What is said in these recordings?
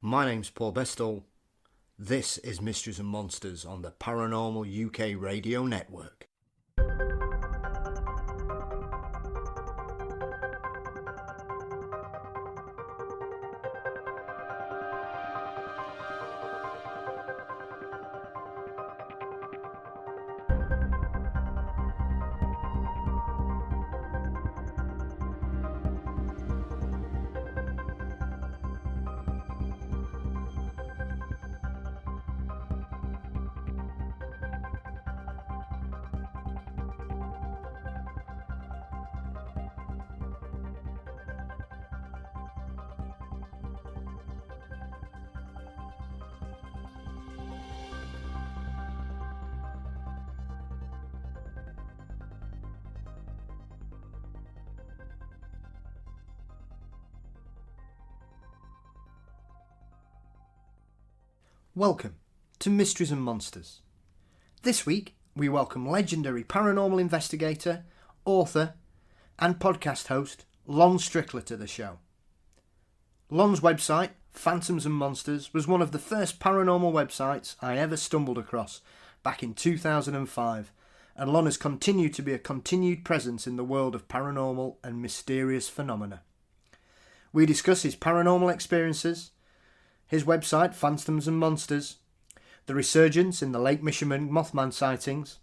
My name's Paul Bestall. This is Mysteries and Monsters on the Paranormal UK Radio Network. Welcome to Mysteries and Monsters. This week we welcome legendary paranormal investigator, author and podcast host Lon Strickler to the show. Lon's website, Phantoms and Monsters, was one of the first paranormal websites I ever stumbled across back in 2005, and Lon has continued to be a continued presence in the world of paranormal and mysterious phenomena. We discuss his paranormal experiences, his website, Phantoms and Monsters, the resurgence in the Lake Michigan Mothman sightings,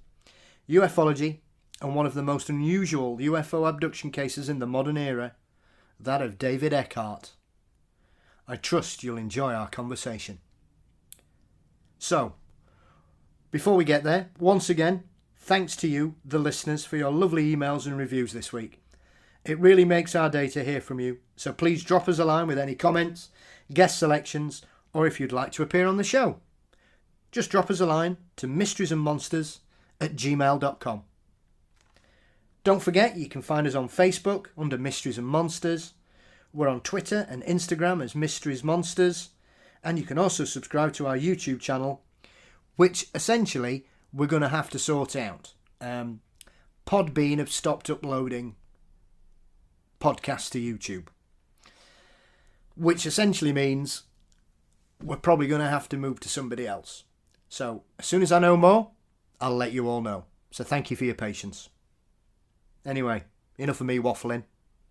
ufology, and one of the most unusual UFO abduction cases in the modern era, that of David Eckhart. I trust you'll enjoy our conversation. So, before we get there, once again, thanks to you, the listeners, for your lovely emails and reviews this week. It really makes our day to hear from you, so please drop us a line with any comments, guest selections, or if you'd like to appear on the show. Just drop us a line to mysteriesandmonsters@gmail.com. Don't forget you can find us on Facebook under Mysteries and Monsters. We're on Twitter and Instagram as Mysteries Monsters, and you can also subscribe to our YouTube channel, which essentially we're going to have to sort out. Podbean have stopped uploading podcasts to YouTube, which essentially means we're probably going to have to move to somebody else. So as soon as I know more, I'll let you all know. So thank you for your patience. Anyway, enough of me waffling.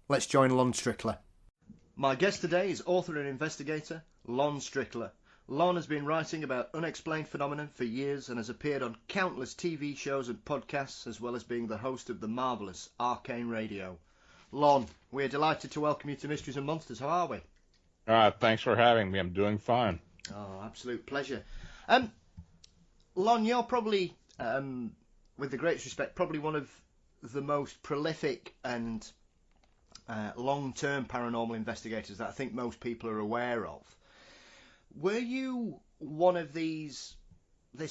Let's join Lon Strickler. My guest today is author and investigator Lon Strickler. Lon has been writing about unexplained phenomena for years and has appeared on countless TV shows and podcasts, as well as being the host of the marvellous Arcane Radio. Lon, we're delighted to welcome you to Mysteries and Monsters. How are we? Thanks for having me. I'm doing fine. Oh, absolute pleasure. Lon, you're probably, with the greatest respect, probably one of the most prolific and long-term paranormal investigators that I think most people are aware of. Were you one of this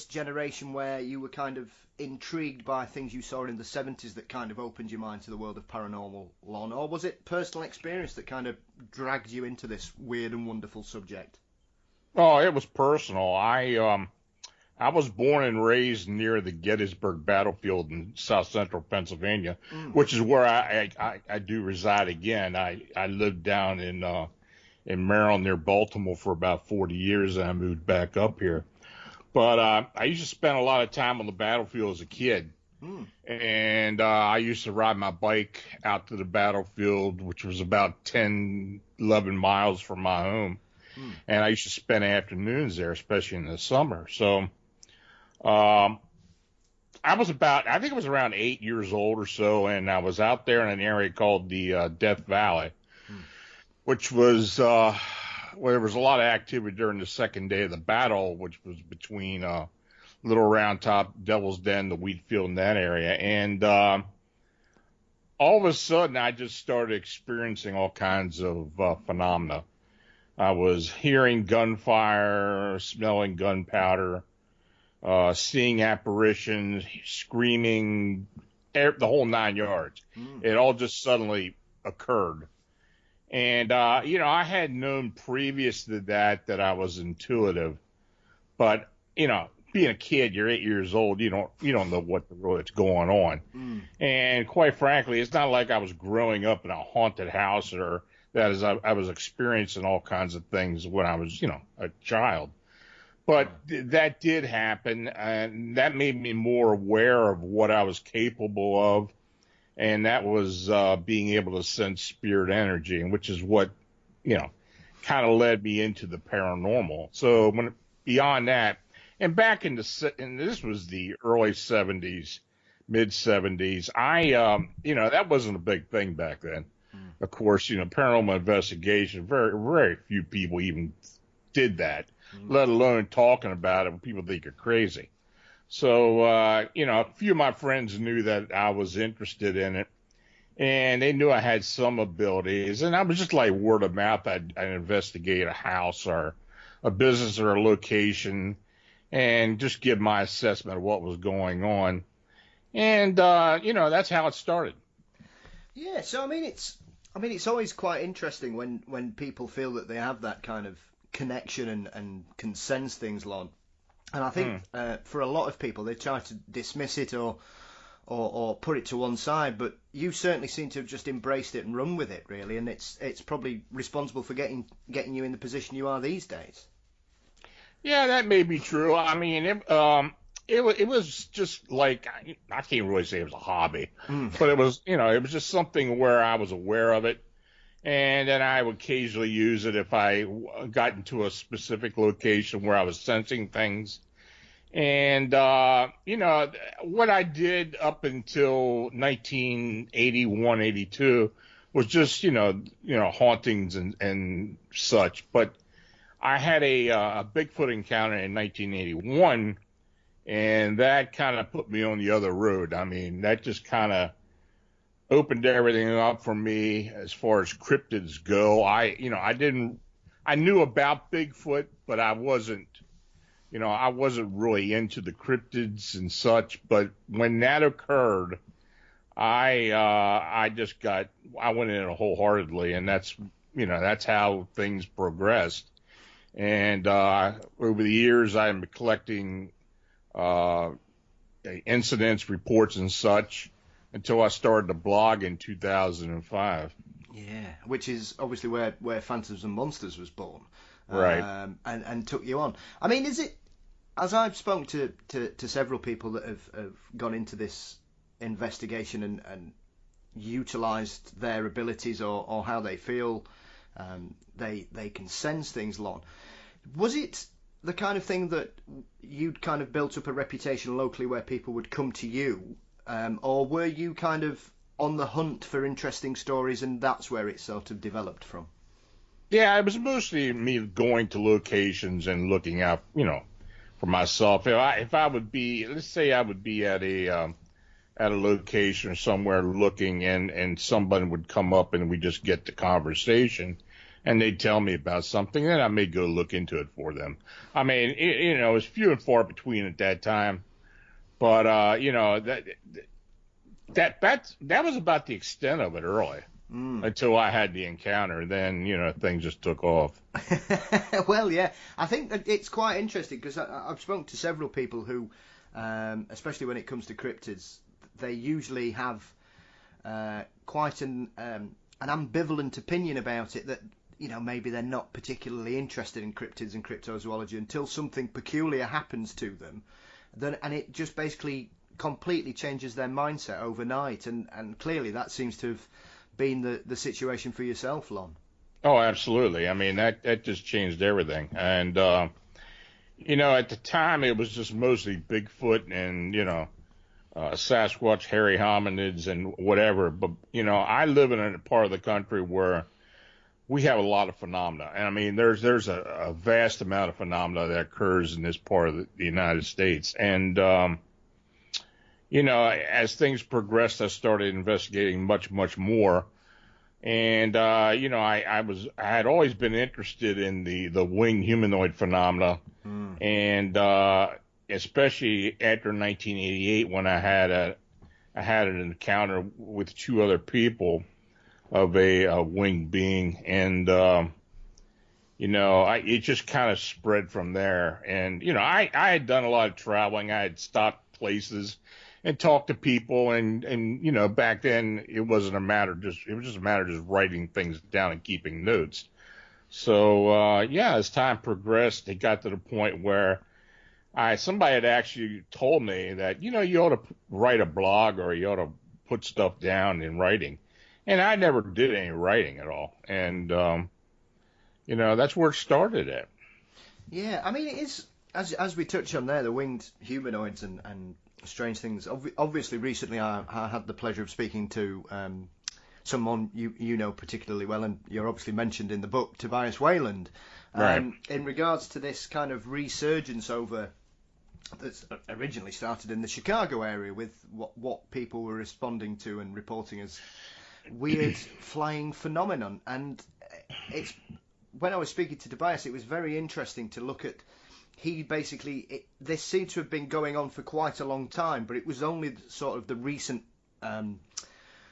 generation where you were kind of intrigued by things you saw in the 70s that kind of opened your mind to the world of paranormal, Lon? Or was it personal experience that kind of dragged you into this weird and wonderful subject? Oh, it was personal. I was born and raised near the Gettysburg battlefield in south central Pennsylvania, which is where I do reside again. I lived down in Maryland near Baltimore for about 40 years, and I moved back up here. But I used to spend a lot of time on the battlefield as a kid. And I used to ride my bike out to the battlefield, which was about 10, 11 miles from my home. And I used to spend afternoons there, especially in the summer. So I think it was around 8 years old or so, and I was out there in an area called the Death Valley, which was where there was a lot of activity during the second day of the battle, which was between Little Round Top, Devil's Den, the wheat field in that area. And all of a sudden, I just started experiencing all kinds of phenomena. I was hearing gunfire, smelling gunpowder, seeing apparitions, screaming, the whole 9 yards. It all just suddenly occurred. And, I had known previous to that I was intuitive, but, being a kid, you're 8 years old, you don't know what's going on. And quite frankly, it's not like I was growing up in a haunted house or That is, I was experiencing all kinds of things when I was, a child. But that did happen, and that made me more aware of what I was capable of, and that was being able to sense spirit energy, and which is what, kind of led me into the paranormal. So beyond that, and back and this was the early 70s, mid 70s, that wasn't a big thing back then. Of course, paranormal investigation, very, very few people even did that, let alone talking about it when people think you're crazy. So, a few of my friends knew that I was interested in it, and they knew I had some abilities, and I was just like word of mouth. I'd investigate a house or a business or a location and just give my assessment of what was going on. And, that's how it started. Yeah, so it's always quite interesting when people feel that they have that kind of connection and can sense things, Lon. And I think for a lot of people, they try to dismiss it or put it to one side, but you certainly seem to have just embraced it and run with it, really, and it's probably responsible for getting you in the position you are these days. Yeah, that may be true. I mean, it was just like, I can't really say it was a hobby, but it was just something where I was aware of it. And then I would occasionally use it if I got into a specific location where I was sensing things. And, what I did up until 1981, 82 was just, hauntings and such. But I had a Bigfoot encounter in 1981, and that kind of put me on the other road. I mean, that just kind of opened everything up for me as far as cryptids go. I knew about Bigfoot, but I wasn't really into the cryptids and such. But when that occurred, I went in it wholeheartedly, and that's how things progressed. And over the years, I've been collecting incidents, reports, and such, until I started to blog in 2005. Yeah, which is obviously where Phantoms and Monsters was born. Right. And took you on. I mean, is it, as I've spoken to several people that have gone into this investigation and utilised their abilities or how they feel they can sense things, Lon, was it the kind of thing that you'd kind of built up a reputation locally where people would come to you? Or were you kind of on the hunt for interesting stories, and that's where it sort of developed from? Yeah, it was mostly me going to locations and looking out, for myself. If I would be, let's say I would be at a location or somewhere looking, and somebody would come up and we just get the conversation, and they'd tell me about something, then I may go look into it for them. I mean, it was few and far between at that time. But that was about the extent of it early, until I had the encounter. Then things just took off. Well, yeah, I think that it's quite interesting because I've spoken to several people who, especially when it comes to cryptids, they usually have quite an ambivalent opinion about it. That maybe they're not particularly interested in cryptids and cryptozoology until something peculiar happens to them. And it just basically completely changes their mindset overnight, and clearly that seems to have been the situation for yourself, Lon. Oh, absolutely. I mean, that just changed everything. And at the time it was just mostly Bigfoot and Sasquatch, hairy hominids, and whatever. But I live in a part of the country where we have a lot of phenomena. And I mean, there's a vast amount of phenomena that occurs in this part of the United States. And, as things progressed, I started investigating much, much more. And, I had always been interested in the winged humanoid phenomena. And, especially after 1988, when I had an encounter with two other people of a winged being, and it just kind of spread from there. And I had done a lot of traveling. I had stopped places and talk to people. And, back then it wasn't a matter it was just a matter of just writing things down and keeping notes. So, as time progressed, it got to the point where somebody had actually told me that, you ought to write a blog or you ought to put stuff down in writing. And I never did any writing at all. And, that's where it started at. Yeah, I mean, it is, as we touch on there, the winged humanoids and strange things. Obviously, recently I had the pleasure of speaking to someone you know particularly well, and you're obviously mentioned in the book, Tobias Wayland, Right. in regards to this kind of resurgence that's originally started in the Chicago area with what people were responding to and reporting as weird flying phenomenon. And it's when I was speaking to Tobias, it was very interesting to look at. This seemed to have been going on for quite a long time, but it was only sort of the recent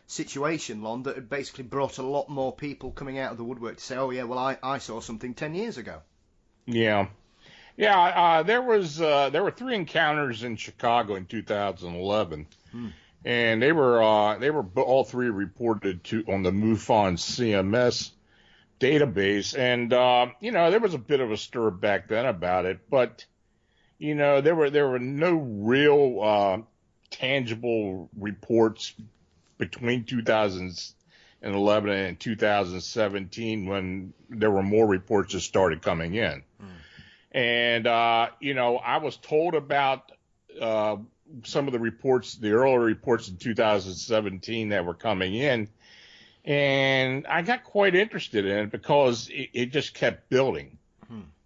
situation, Lon, that had basically brought a lot more people coming out of the woodwork to say, oh yeah, well I saw something 10 years ago. Yeah. There were 3 encounters in Chicago in 2011, and they were all 3 reported on the MUFON CMS database, and there was a bit of a stir back then about it, but there were no real tangible reports between 2011 and 2017 when there were more reports that started coming in. And, I was told about some of the reports, the earlier reports in 2017 that were coming in, and I got quite interested in it because it just kept building,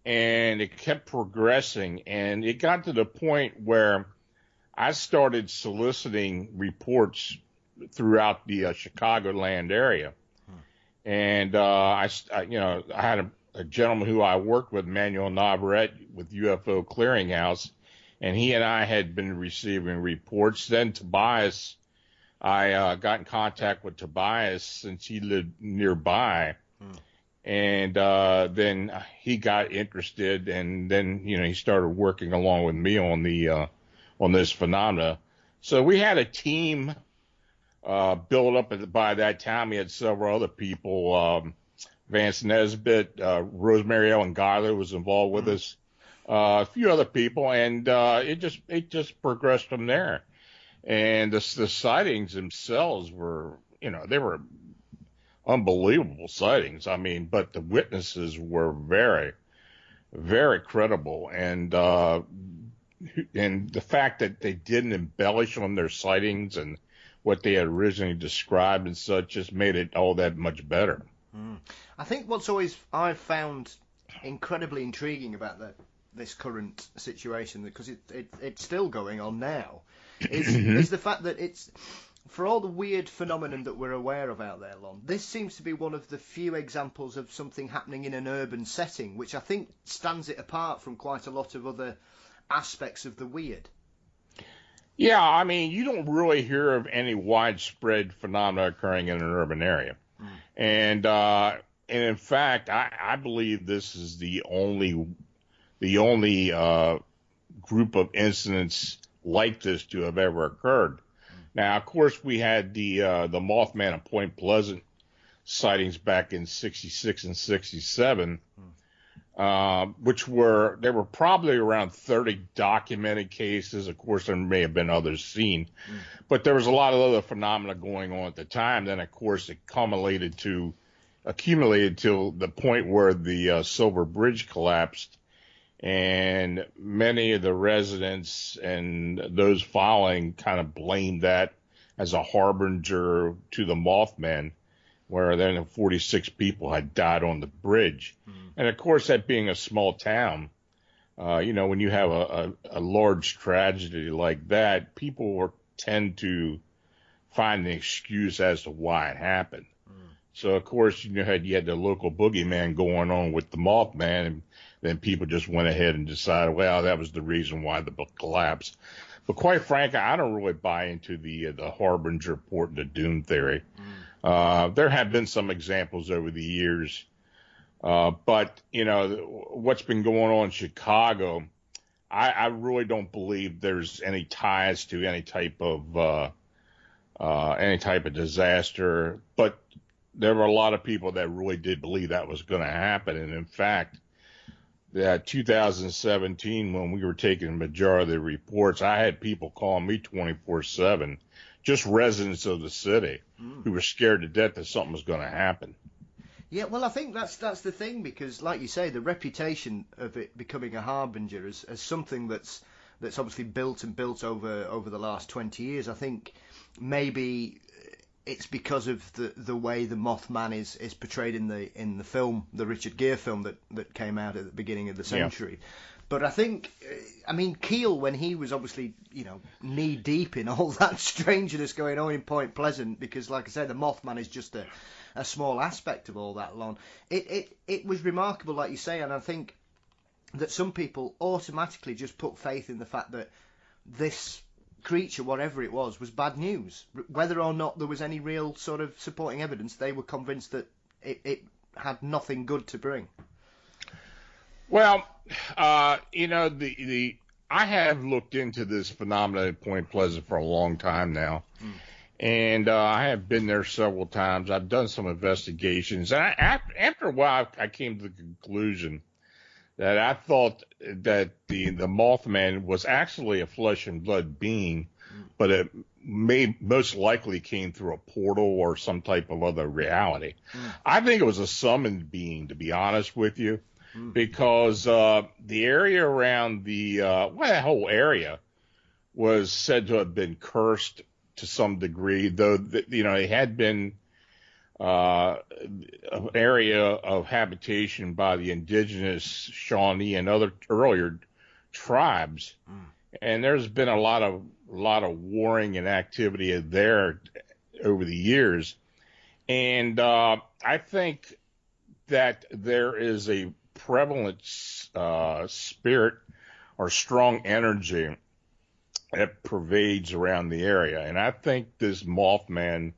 and it kept progressing, and it got to the point where I started soliciting reports throughout the Chicagoland area. And I had a gentleman who I worked with, Manuel Navarrete, with UFO Clearinghouse, and he and I had been receiving reports. Then Tobias, I got in contact with Tobias since he lived nearby, and then he got interested, and then he started working along with me on this phenomena. So we had a team built up. By that time, we had several other people. Vance Nesbitt, Rosemary Ellen Guyler was involved with us, a few other people, and it just progressed from there. And the sightings themselves were, they were unbelievable sightings. I mean, but the witnesses were very, very credible, and the fact that they didn't embellish on their sightings and what they had originally described and such just made it all that much better. I think what's always I've found incredibly intriguing about this current situation, because it's still going on now, is the fact that it's, for all the weird phenomenon that we're aware of out there, Lon, this seems to be one of the few examples of something happening in an urban setting, which I think stands it apart from quite a lot of other aspects of the weird. Yeah, I mean, you don't really hear of any widespread phenomena occurring in an urban area. And in fact, I believe this is the only group of incidents like this to have ever occurred. Now, of course, we had the Mothman at Point Pleasant sightings back in '66 and '67, which there were probably around 30 documented cases. Of course, there may have been others seen, but there was a lot of other phenomena going on at the time. Then, of course, it accumulated to the point where the Silver Bridge collapsed, and many of the residents and those following kind of blamed that as a harbinger to the Mothman, where then 46 people had died on the bridge. And of course, that being a small town, when you have a large tragedy like that, people tend to find an excuse as to why it happened. So, of course, you had the local boogeyman going on with the Mothman, and then people just went ahead and decided, well, that was the reason why the book collapsed. But quite frankly, I don't really buy into the harbinger port the doom theory. There have been some examples over the years, but what's been going on in Chicago, I really don't believe there's any ties to any type of disaster, but there were a lot of people that really did believe that was going to happen. And in fact, that 2017, when we were taking the majority of the reports, I had people calling me 24/7, just residents of the city who were scared to death that something was going to happen. Yeah, well, I think that's the thing, because, like you say, the reputation of it becoming a harbinger as something that's obviously built over the last 20 years. I think maybe it's because of the way the Mothman is portrayed in the film, the Richard Gere film that came out at the beginning of the century. Yeah. But I think, I mean, Keel, when he was obviously, knee deep in all that strangeness going on in Point Pleasant, because, like I said, the Mothman is just a small aspect of all that, Lon. It was remarkable, like you say, and I think that some people automatically just put faith in the fact that this creature, whatever it was bad news. Whether or not there was any real sort of supporting evidence, they were convinced that it had nothing good to bring. Well, I have looked into this phenomenon at Point Pleasant for a long time now. And I have been there several times. I've done some investigations. And after a while, I came to the conclusion that I thought that the Mothman was actually a flesh and blood being, but it most likely came through a portal or some type of other reality. I think it was a summoned being, to be honest with you, because the area around that whole area was said to have been cursed to some degree, though, it had been an area of habitation by the indigenous Shawnee and other earlier tribes, and there's been a lot of warring and activity there over the years, and I think that there is a prevalent spirit or strong energy that pervades around the area, and I think this Mothman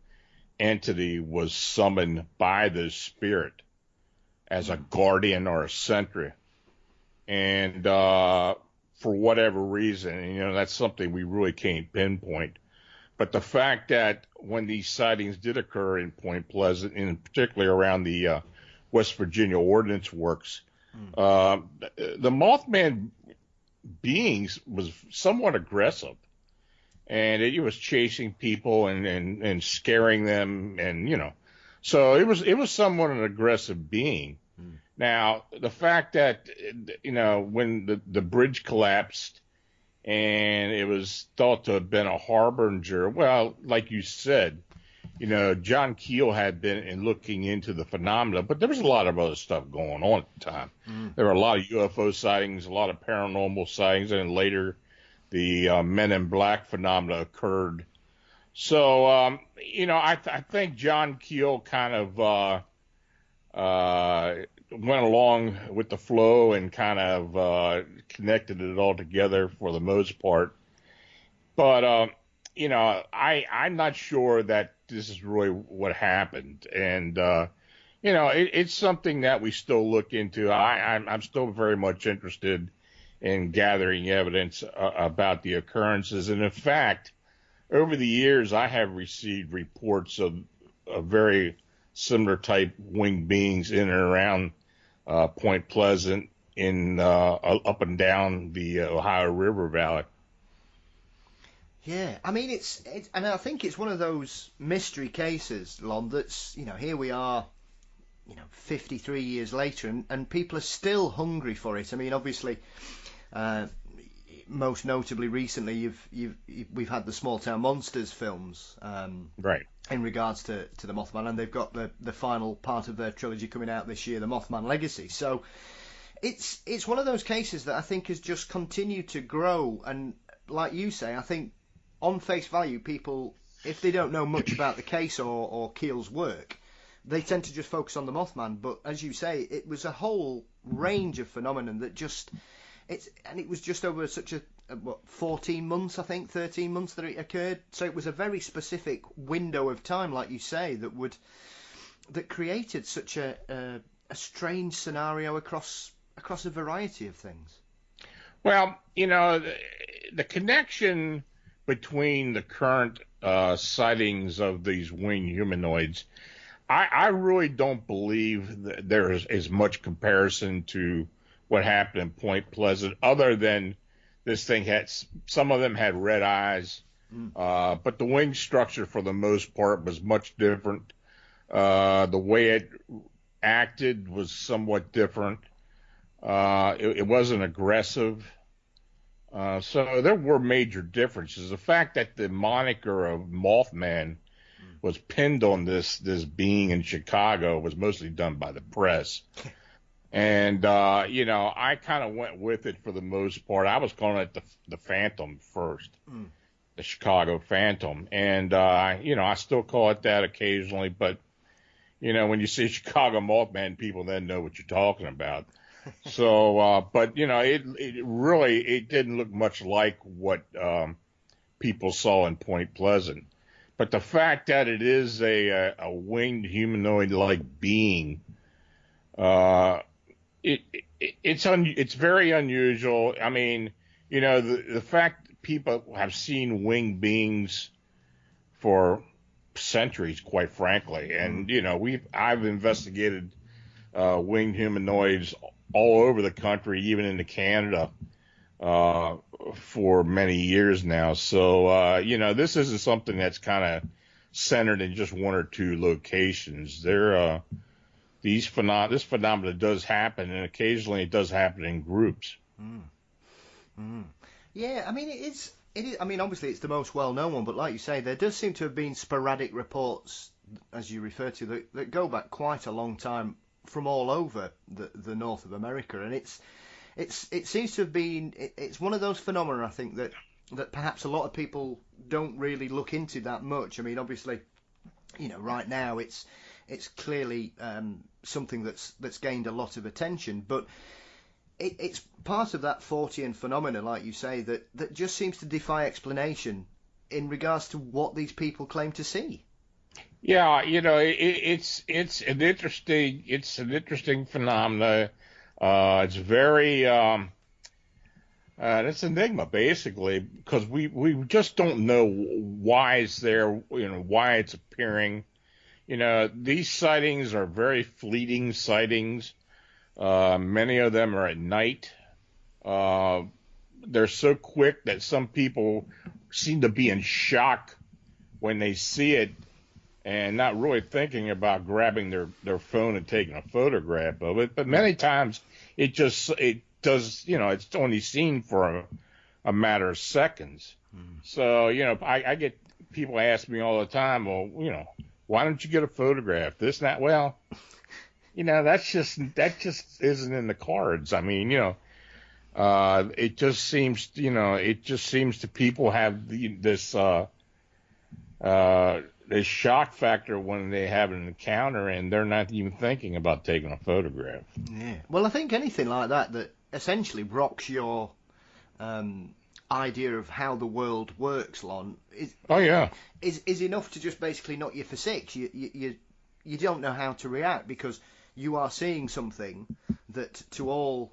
entity was summoned by this spirit as a guardian or a sentry, and for whatever reason, that's something we really can't pinpoint. But the fact that when these sightings did occur in Point Pleasant, and particularly around the West Virginia Ordnance Works, the Mothman beings was somewhat aggressive. And it was chasing people and scaring them, and so it was somewhat an aggressive being. Now, the fact that when the bridge collapsed and it was thought to have been a harbinger, well, like you said, John Keel had been looking into the phenomena, but there was a lot of other stuff going on at the time. There were a lot of UFO sightings, a lot of paranormal sightings, and later the Men in Black phenomena occurred. So, I think John Keel kind of went along with the flow and kind of connected it all together for the most part. But, I'm not sure that this is really what happened. And, it's something that we still look into. I'm still very much interested in gathering evidence about the occurrences. And in fact, over the years, I have received reports of very similar type winged beings in and around Point Pleasant, up and down the Ohio River Valley. Yeah, I mean, it's and I think it's one of those mystery cases, Lon, that's, here we are, 53 years later, and people are still hungry for it. I mean, obviously, most notably recently, we've had the Small Town Monsters films, right, in regards to the Mothman, and they've got the final part of their trilogy coming out this year, the Mothman Legacy. So it's one of those cases that I think has just continued to grow, and like you say, I think on face value, people, if they don't know much about the case or Keel's work, they tend to just focus on the Mothman. But as you say, it was a whole range of phenomenon that it was just over such 14 months, I think, 13 months that it occurred. So it was a very specific window of time, like you say, that created such a strange scenario across a variety of things. Well, the connection between the current sightings of these winged humanoids, I really don't believe that there is as much comparison to what happened in Point Pleasant, other than this thing some of them had red eyes, but the wing structure for the most part was much different. The way it acted was somewhat different. It wasn't aggressive. So there were major differences. The fact that the moniker of Mothman was pinned on this being in Chicago was mostly done by the press. And, I kind of went with it for the most part. I was calling it the Phantom first, the Chicago Phantom. And, I still call it that occasionally. But, when you see Chicago Mothman, people then know what you're talking about. So, but it didn't look much like what people saw in Point Pleasant. But the fact that it is a winged humanoid-like being, it's very unusual. I mean, the fact that people have seen winged beings for centuries, quite frankly, and I've investigated winged humanoids all over the country, even into Canada, for many years now. So, this isn't something that's kind of centered in just one or two locations. This phenomena does happen, and occasionally it does happen in groups. Yeah, I mean, it is. I mean, obviously it's the most well-known one, but like you say, there does seem to have been sporadic reports, as you refer to, that go back quite a long time from all over the north of America, and it seems to have been. It's one of those phenomena, I think, that perhaps a lot of people don't really look into that much. I mean, obviously, right now it's clearly something that's gained a lot of attention, but it's part of that Fortean phenomena, like you say, that just seems to defy explanation in regards to what these people claim to see. Yeah, it's an interesting phenomena. It's very it's an enigma, basically, because we just don't know why it's there, why it's appearing. These sightings are very fleeting sightings. Many of them are at night. They're so quick that some people seem to be in shock when they see it and not really thinking about grabbing their phone and taking a photograph of it. But many times it does, it's only seen for a matter of seconds. So, I get people ask me all the time, well, why don't you get a photograph? This, that, well, that just isn't in the cards. I mean, it just seems to people have this shock factor when they have an encounter, and they're not even thinking about taking a photograph. Yeah. Well, I think anything like that essentially rocks your idea of how the world works, Lon. Is enough to just basically knock you for six. You don't know how to react because you are seeing something that, to all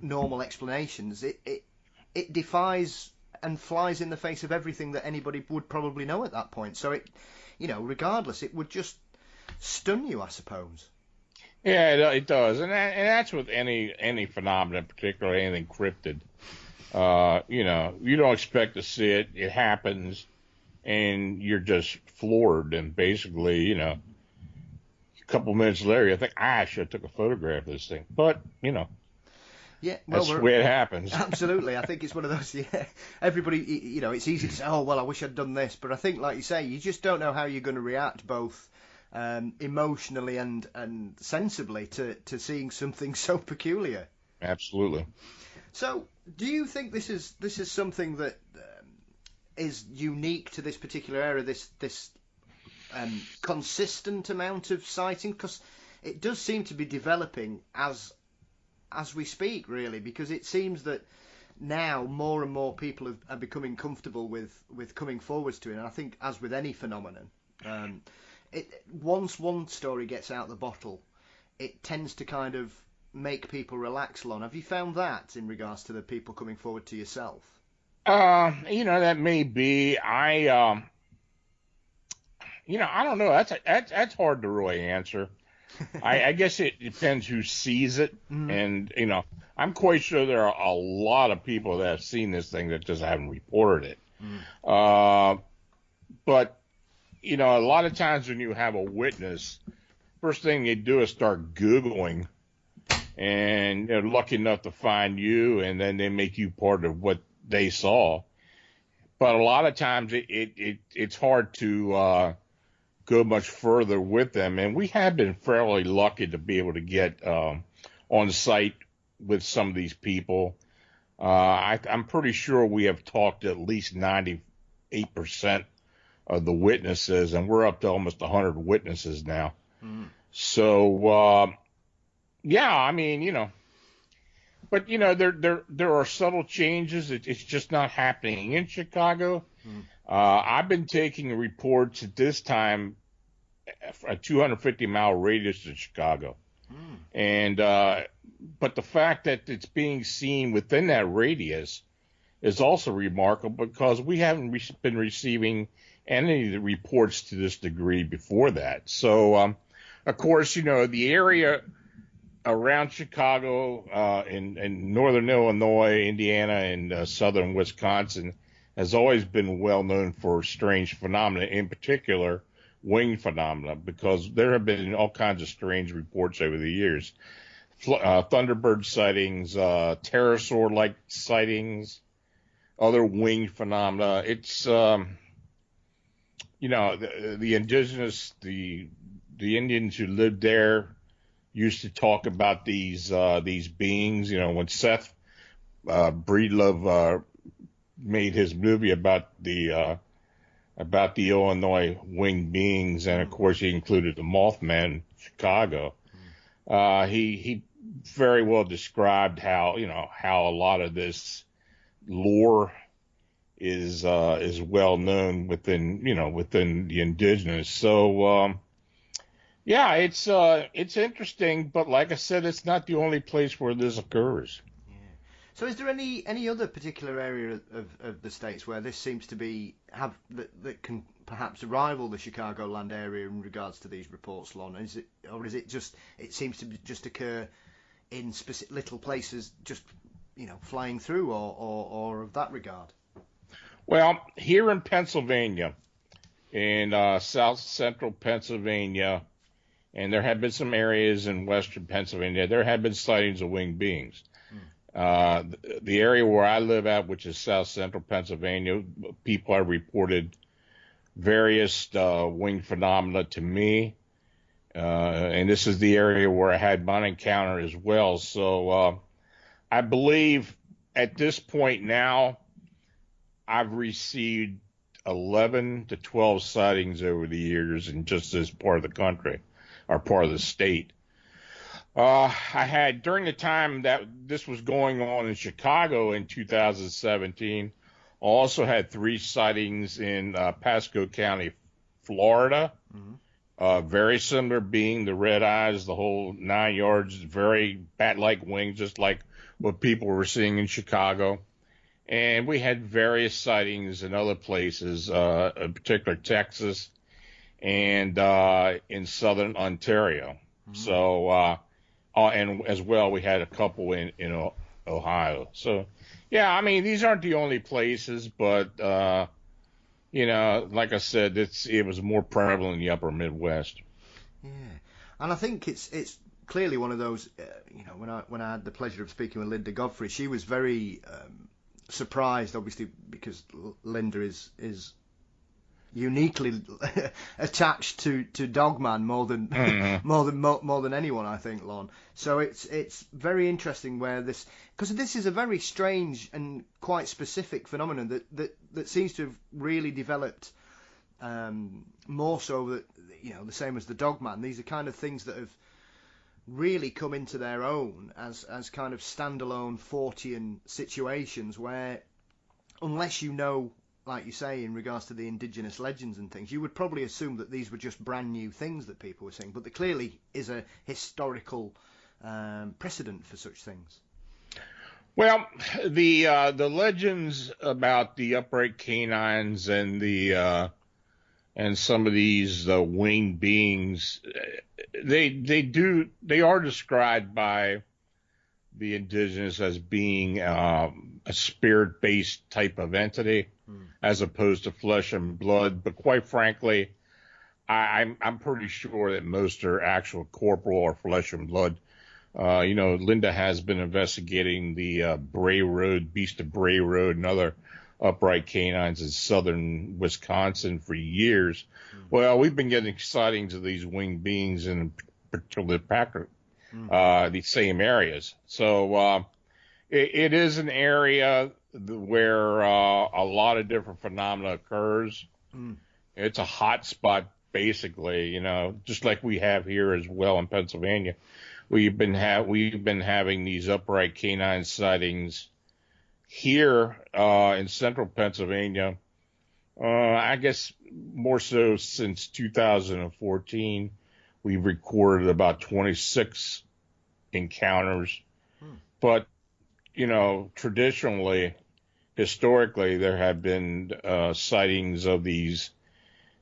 normal explanations, it defies and flies in the face of everything that anybody would probably know at that point. So regardless, it would just stun you, I suppose. Yeah, it does, and that's with any phenomenon, particularly anything cryptid. You don't expect to see it. It happens, and you're just floored. And basically, a couple minutes later, you think, I should have took a photograph of this thing. But yeah, well, that's the way it happens. Absolutely. I think it's one of those, everybody, it's easy to say, oh, well, I wish I'd done this. But I think, like you say, you just don't know how you're going to react both emotionally and sensibly to seeing something so peculiar. Absolutely. So, do you think this is something that is unique to this particular era, this consistent amount of sighting? Because it does seem to be developing as we speak, really, because it seems that now more and more people are becoming comfortable with coming forwards to it. And I think, as with any phenomenon, once one story gets out the bottle, it tends to kind of make people relax, Lon. Have you found that in regards to the people coming forward to yourself? That may be. I don't know. That's hard to really answer. I guess it depends who sees it, and I'm quite sure there are a lot of people that have seen this thing that just haven't reported it. But a lot of times when you have a witness, first thing they do is start Googling, and they're lucky enough to find you, and then they make you part of what they saw. But a lot of times it's hard to go much further with them, and we have been fairly lucky to be able to get on site with some of these people. I'm pretty sure we have talked to at least 98% of the witnesses, and we're up to almost 100 witnesses now. So, yeah, I mean, but there are subtle changes. It's just not happening in Chicago. I've been taking reports at this time a 250-mile radius of Chicago, and but the fact that it's being seen within that radius is also remarkable because we haven't been receiving any of the reports to this degree before that. So, of course, the area around Chicago, in northern Illinois, Indiana, and southern Wisconsin has always been well known for strange phenomena, in particular wing phenomena, because there have been all kinds of strange reports over the years. Thunderbird sightings, pterosaur-like sightings, other wing phenomena. It's, the indigenous, the Indians who lived there used to talk about these beings. When Seth Breedlove made his movie about the Illinois winged beings, and of course he included the Mothman in Chicago. He very well described how a lot of this lore is well known within the indigenous. So yeah, it's interesting, but like I said, it's not the only place where this occurs. So is there any other particular area of the States where this seems to that can perhaps rival the Chicagoland area in regards to these reports, Lon? Is it just, it seems to just occur in specific little places, just flying through, or of that regard? Well, here in Pennsylvania, in south central Pennsylvania, and there have been some areas in western Pennsylvania, there have been sightings of winged beings. The area where I live at, which is south central Pennsylvania, people have reported various winged phenomena to me. And this is the area where I had my encounter as well. So I believe at this point now, I've received 11 to 12 sightings over the years in just this part of the country, or part of the state. I had, during the time that this was going on in Chicago in 2017, I also had 3 sightings in Pasco County, Florida. Very similar being, the red eyes, the whole 9 yards, very bat-like wings, just like what people were seeing in Chicago. And we had various sightings in other places, in particular Texas and in southern Ontario. So, and as well, we had a couple in Ohio. So, yeah, I mean, these aren't the only places, but, like I said, it was more prevalent in the upper Midwest. Yeah. And I think it's clearly one of those, when I had the pleasure of speaking with Linda Godfrey, she was very surprised, obviously, because Linda is uniquely attached to Dogman more than more than anyone, I think, Lon. So it's very interesting where because this is a very strange and quite specific phenomenon that seems to have really developed more so that the same as the Dogman. These are kind of things that have really come into their own as kind of standalone Fortean situations where, unless like you say, in regards to the indigenous legends and things, you would probably assume that these were just brand new things that people were seeing, but there clearly is a historical precedent for such things? Well, the legends about the upright canines and the and some of these winged beings, they are described by the indigenous as being a spirit-based type of entity, as opposed to flesh and blood. But quite frankly, I'm pretty sure that most are actual corporal or flesh and blood. Linda has been investigating the Bray Road, Beast of Bray Road, and other upright canines in southern Wisconsin for years. Well, we've been getting sightings of these winged beings in particular Packard, these same areas. So it is an area where a lot of different phenomena occurs. It's a hot spot, basically, just like we have here as well in Pennsylvania. We've been having these upright canine sightings here in central Pennsylvania. I guess more so since 2014. We've recorded about 26 encounters, but traditionally, historically, there have been sightings of these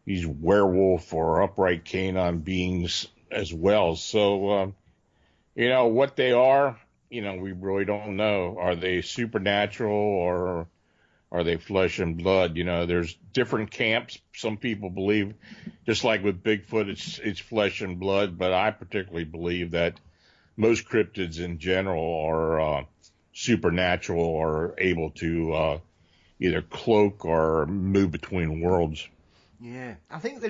werewolf or upright canine beings as well. So. What they are, we really don't know. Are they supernatural or are they flesh and blood? There's different camps. Some people believe, just like with Bigfoot, it's flesh and blood. But I particularly believe that most cryptids in general are supernatural or able to either cloak or move between worlds. Yeah, I think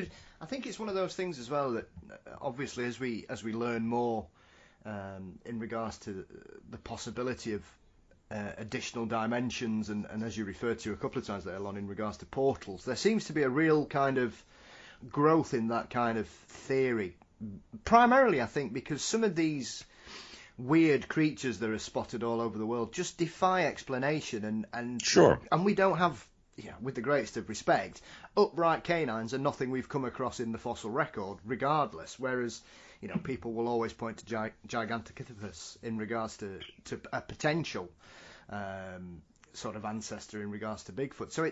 it's one of those things as well that obviously as we learn more. In regards to the possibility of additional dimensions, and as you referred to a couple of times there, Lon, in regards to portals, there seems to be a real kind of growth in that kind of theory. Primarily, I think, because some of these weird creatures that are spotted all over the world just defy explanation, and sure, and we don't have, with the greatest of respect, upright canines are nothing we've come across in the fossil record, regardless. Whereas people will always point to Gigantopithecus in regards to a potential sort of ancestor in regards to Bigfoot. So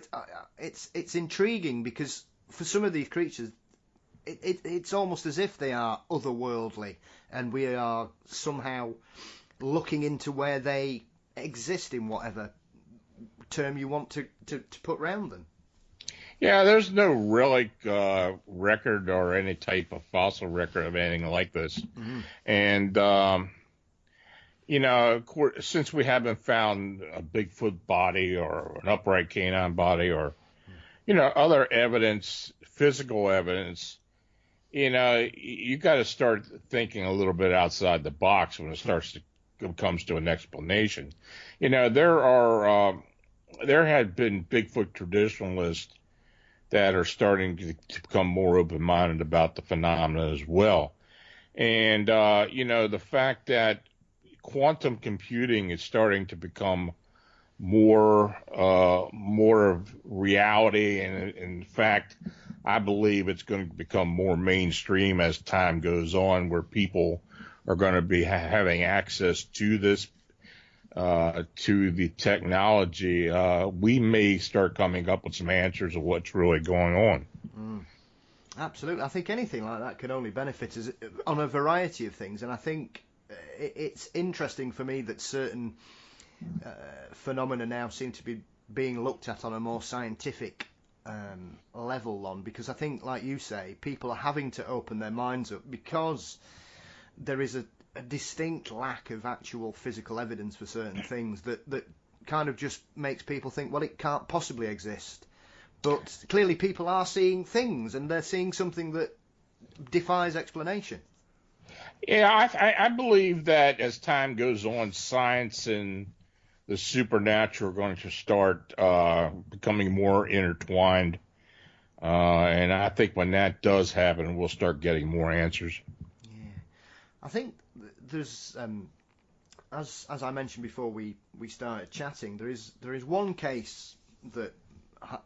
it's intriguing because for some of these creatures, it's almost as if they are otherworldly, and we are somehow looking into where they exist in whatever term you want to put round them. Yeah, there's no relic record or any type of fossil record of anything like this. And, of course, since we haven't found a Bigfoot body or an upright canine body or, other evidence, physical evidence, you got to start thinking a little bit outside the box when it comes to an explanation. There had been Bigfoot traditionalists that are starting to become more open-minded about the phenomena as well. And, the fact that quantum computing is starting to become more of reality. And in fact, I believe it's going to become more mainstream as time goes on, where people are going to be having access to this, to the technology. We may start coming up with some answers of what's really going on. Absolutely. I think anything like that can only benefit us on a variety of things. And I think it's interesting for me that certain phenomena now seem to be being looked at on a more scientific level, on, because I think, like you say, people are having to open their minds up because there is a distinct lack of actual physical evidence for certain things that kind of just makes people think, well, it can't possibly exist. But clearly people are seeing things, and they're seeing something that defies explanation. Yeah, I believe that as time goes on, science and the supernatural are going to start becoming more intertwined. And I think when that does happen, we'll start getting more answers. Yeah. I think there's, as I mentioned before we started chatting, there is one case that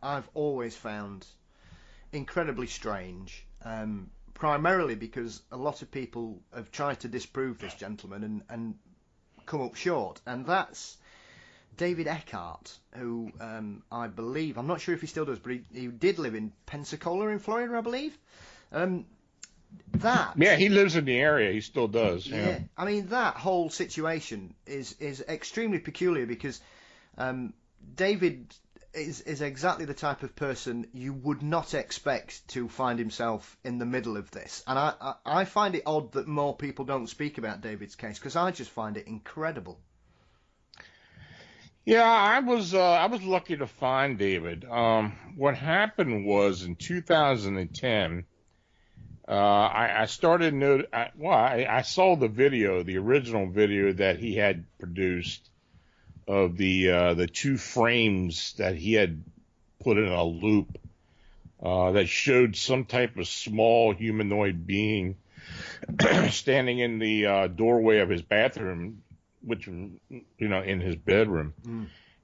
I've always found incredibly strange, primarily because a lot of people have tried to disprove this gentleman and come up short, and that's David Eckhart, who I believe, I'm not sure if he still does, but he did live in Pensacola in Florida, I believe. Yeah, he lives in the area. He still does. Yeah. I mean, that whole situation is extremely peculiar because David is exactly the type of person you would not expect to find himself in the middle of this. And I find it odd that more people don't speak about David's case, because I just find it incredible. Yeah, I was lucky to find David. What happened was in 2010, I started I saw the video, the original video that he had produced of the two frames that he had put in a loop that showed some type of small humanoid being standing in the doorway of his bathroom, which, in his bedroom.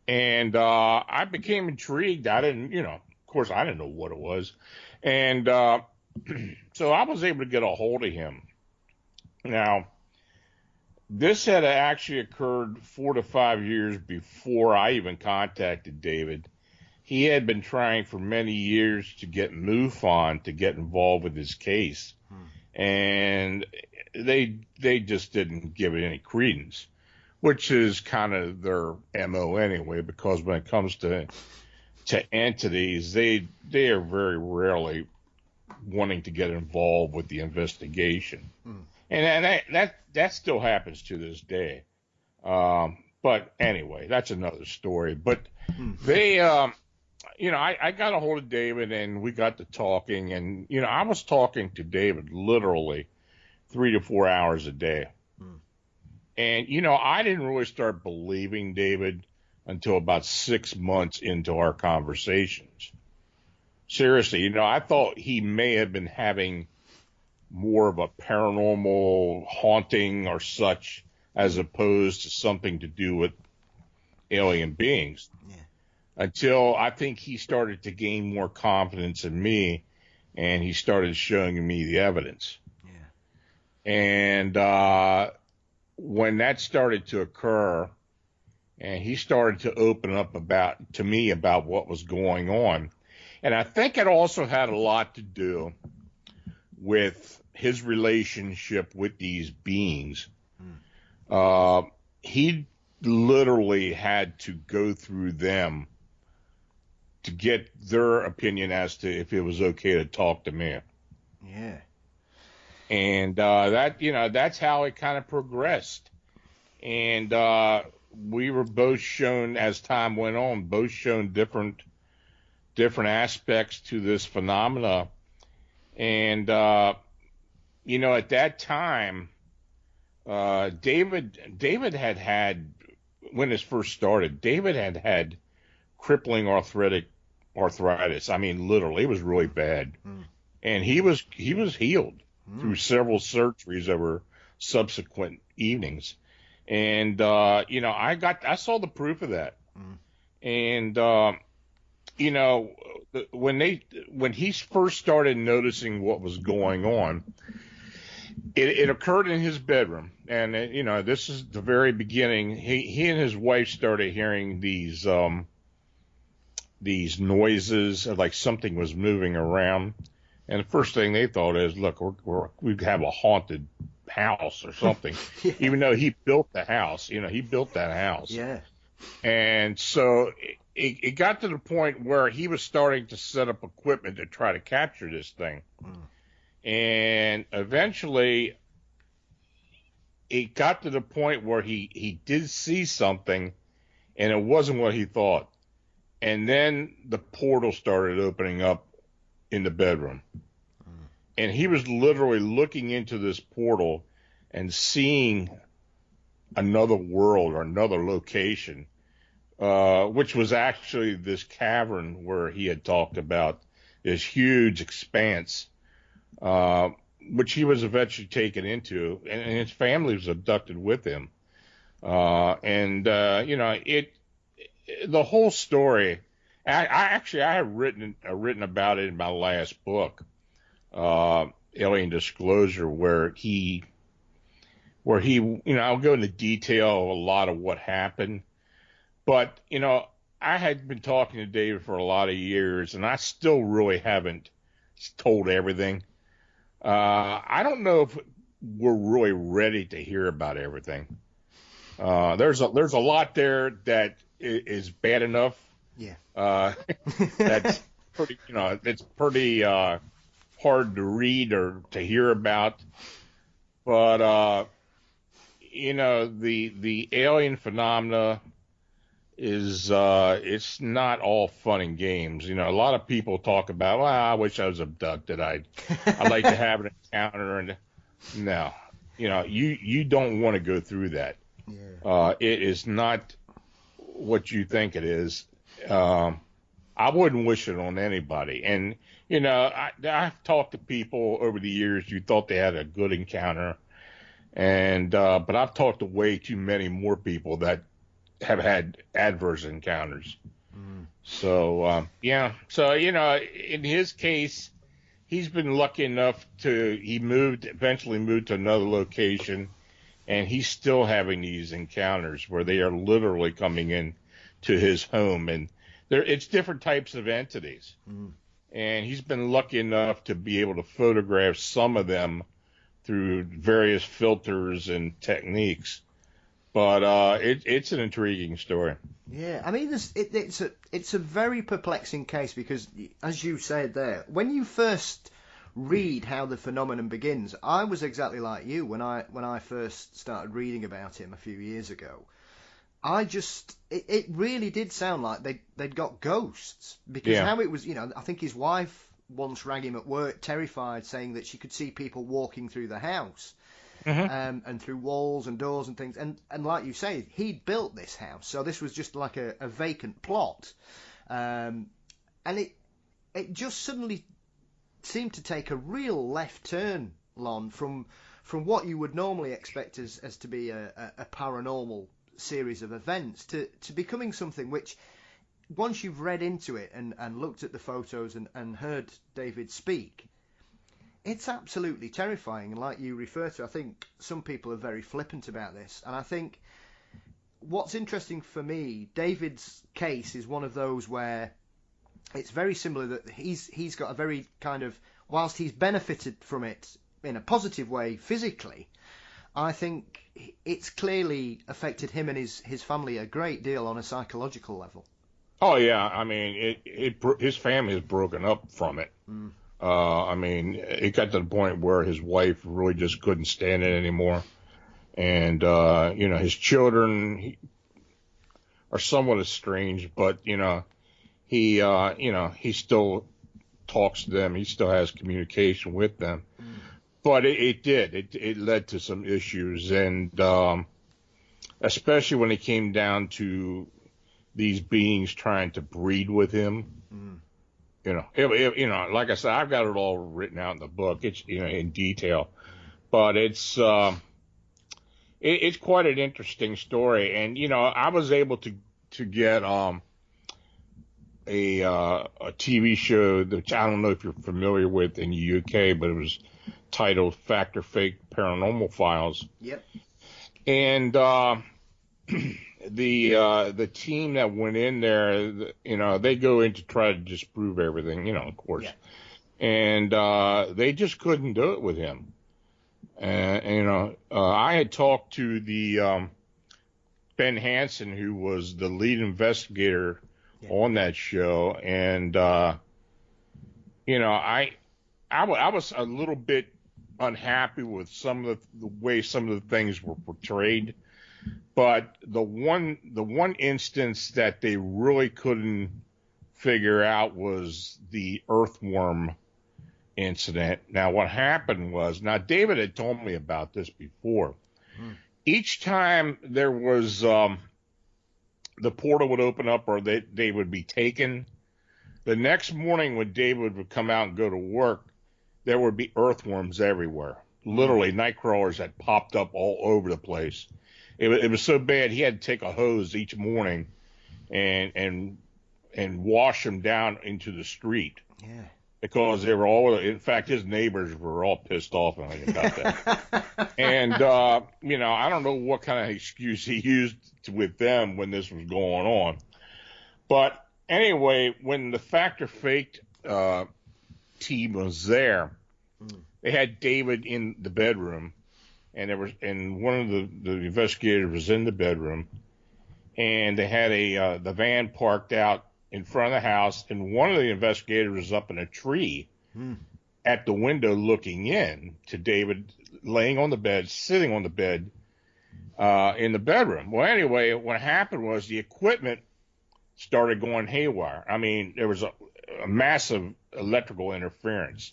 And I became intrigued. I didn't, of course, I didn't know what it was. And so I was able to get a hold of him. Now, this had actually occurred 4 to 5 years before I even contacted David. He had been trying for many years to get MUFON to get involved with his case. And they just didn't give it any credence, which is kind of their MO anyway, because when it comes to entities, they are very rarely wanting to get involved with the investigation. And that still happens to this day. But anyway, that's another story. But they, I got a hold of David and we got to talking, and, I was talking to David literally 3 to 4 hours a day. And, I didn't really start believing David until about 6 months into our conversations. Seriously, I thought he may have been having more of a paranormal haunting or such, as opposed to something to do with alien beings. Yeah. Until I think he started to gain more confidence in me, and he started showing me the evidence. Yeah. And when that started to occur, and he started to open up to me about what was going on, and I think it also had a lot to do with his relationship with these beings. He literally had to go through them to get their opinion as to if it was okay to talk to me. Yeah. And that's how it kind of progressed. And we were both shown, as time went on, different aspects to this phenomena. And at that time, David had, when this first started, David had crippling arthritis. I mean, literally, it was really bad. And he was healed through several surgeries over subsequent evenings. And, I saw the proof of that. And, when he first started noticing what was going on, it occurred in his bedroom. And, this is the very beginning. He and his wife started hearing these noises, like something was moving around. And the first thing they thought is, look, we have a haunted house or something. Yeah. Even though he built the house, he built that house. Yeah. And so it got to the point where he was starting to set up equipment to try to capture this thing. And eventually it got to the point where he did see something, and it wasn't what he thought. And then the portal started opening up in the bedroom. And he was literally looking into this portal and seeing another world or another location, which was actually this cavern where he had talked about, this huge expanse, which he was eventually taken into, and his family was abducted with him. The whole story, I have written about it in my last book. alien disclosure where he, I'll go into detail of a lot of what happened, but, I had been talking to David for a lot of years, and I still really haven't told everything. I don't know if we're really ready to hear about everything. There's a lot there that is bad enough. Yeah. That's pretty, it's pretty hard to read or to hear about. But the alien phenomena is it's not all fun and games. A lot of people talk about, well, I wish I was abducted. I'd like to have an encounter, and no, you don't want to go through that. Yeah. It is not what you think it is. I wouldn't wish it on anybody. And I've talked to people over the years who thought they had a good encounter, and but I've talked to way too many more people that have had adverse encounters. So in his case, he's been lucky enough he eventually moved to another location, and he's still having these encounters where they are literally coming in to his home, and it's different types of entities. And he's been lucky enough to be able to photograph some of them through various filters and techniques. But it's an intriguing story. Yeah, I mean, it's a very perplexing case because, as you said there, when you first read how the phenomenon begins, I was exactly like you when I first started reading about him a few years ago. It really did sound like they'd got ghosts, because how it was, I think his wife once rang him at work terrified, saying that she could see people walking through the house. And through walls and doors and things. And like you say, he'd built this house, so this was just like a vacant plot. And it just suddenly seemed to take a real left turn, Lon, from what you would normally expect as to be a paranormal series of events to becoming something which, once you've read into it and looked at the photos and heard David speak, it's absolutely terrifying. And like you refer to, I think some people are very flippant about this. And I think what's interesting for me, David's case is one of those where it's very similar, that he's got a very kind of, whilst he's benefited from it in a positive way physically, I think it's clearly affected him and his family a great deal on a psychological level. Oh, yeah. I mean, his family has broken up from it. I mean, it got to the point where his wife really just couldn't stand it anymore. And, his children are somewhat estranged, but, he still talks to them. He still has communication with them. But it led to some issues. And, especially when it came down to these beings trying to breed with him. Like I said, I've got it all written out in the book. It's, in detail, but it's quite an interesting story. And, I was able to get, a TV show, which I don't know if you're familiar with in the UK, but it was titled Fact or Fake Paranormal Files. Yep. And, the team that went in there, they go in to try to disprove everything, of course. Yeah. And they just couldn't do it with him. And, I had talked to the Ben Hansen, who was the lead investigator on that show, and I was a little bit unhappy with some of the way some of the things were portrayed. But the one instance that they really couldn't figure out was the Earthworm Incident. Now, what happened was, David had told me about this before. Each time there was, the portal would open up or they would be taken, the next morning when David would come out and go to work, there would be earthworms everywhere. Literally, night crawlers that popped up all over the place. It was so bad he had to take a hose each morning and wash them down into the street. Yeah. because they were all, in fact, his neighbors were all pissed off at him about that. And, I don't know what kind of excuse he used with them when this was going on. But anyway, when the Fact or Faked team was there, they had David in the bedroom, and one of the investigators was in the bedroom, and they had the van parked out in front of the house, and one of the investigators was up in a tree at the window looking in to David laying on the bed, sitting on the bed in the bedroom. Well, anyway, what happened was the equipment started going haywire. I mean, there was a massive electrical interference.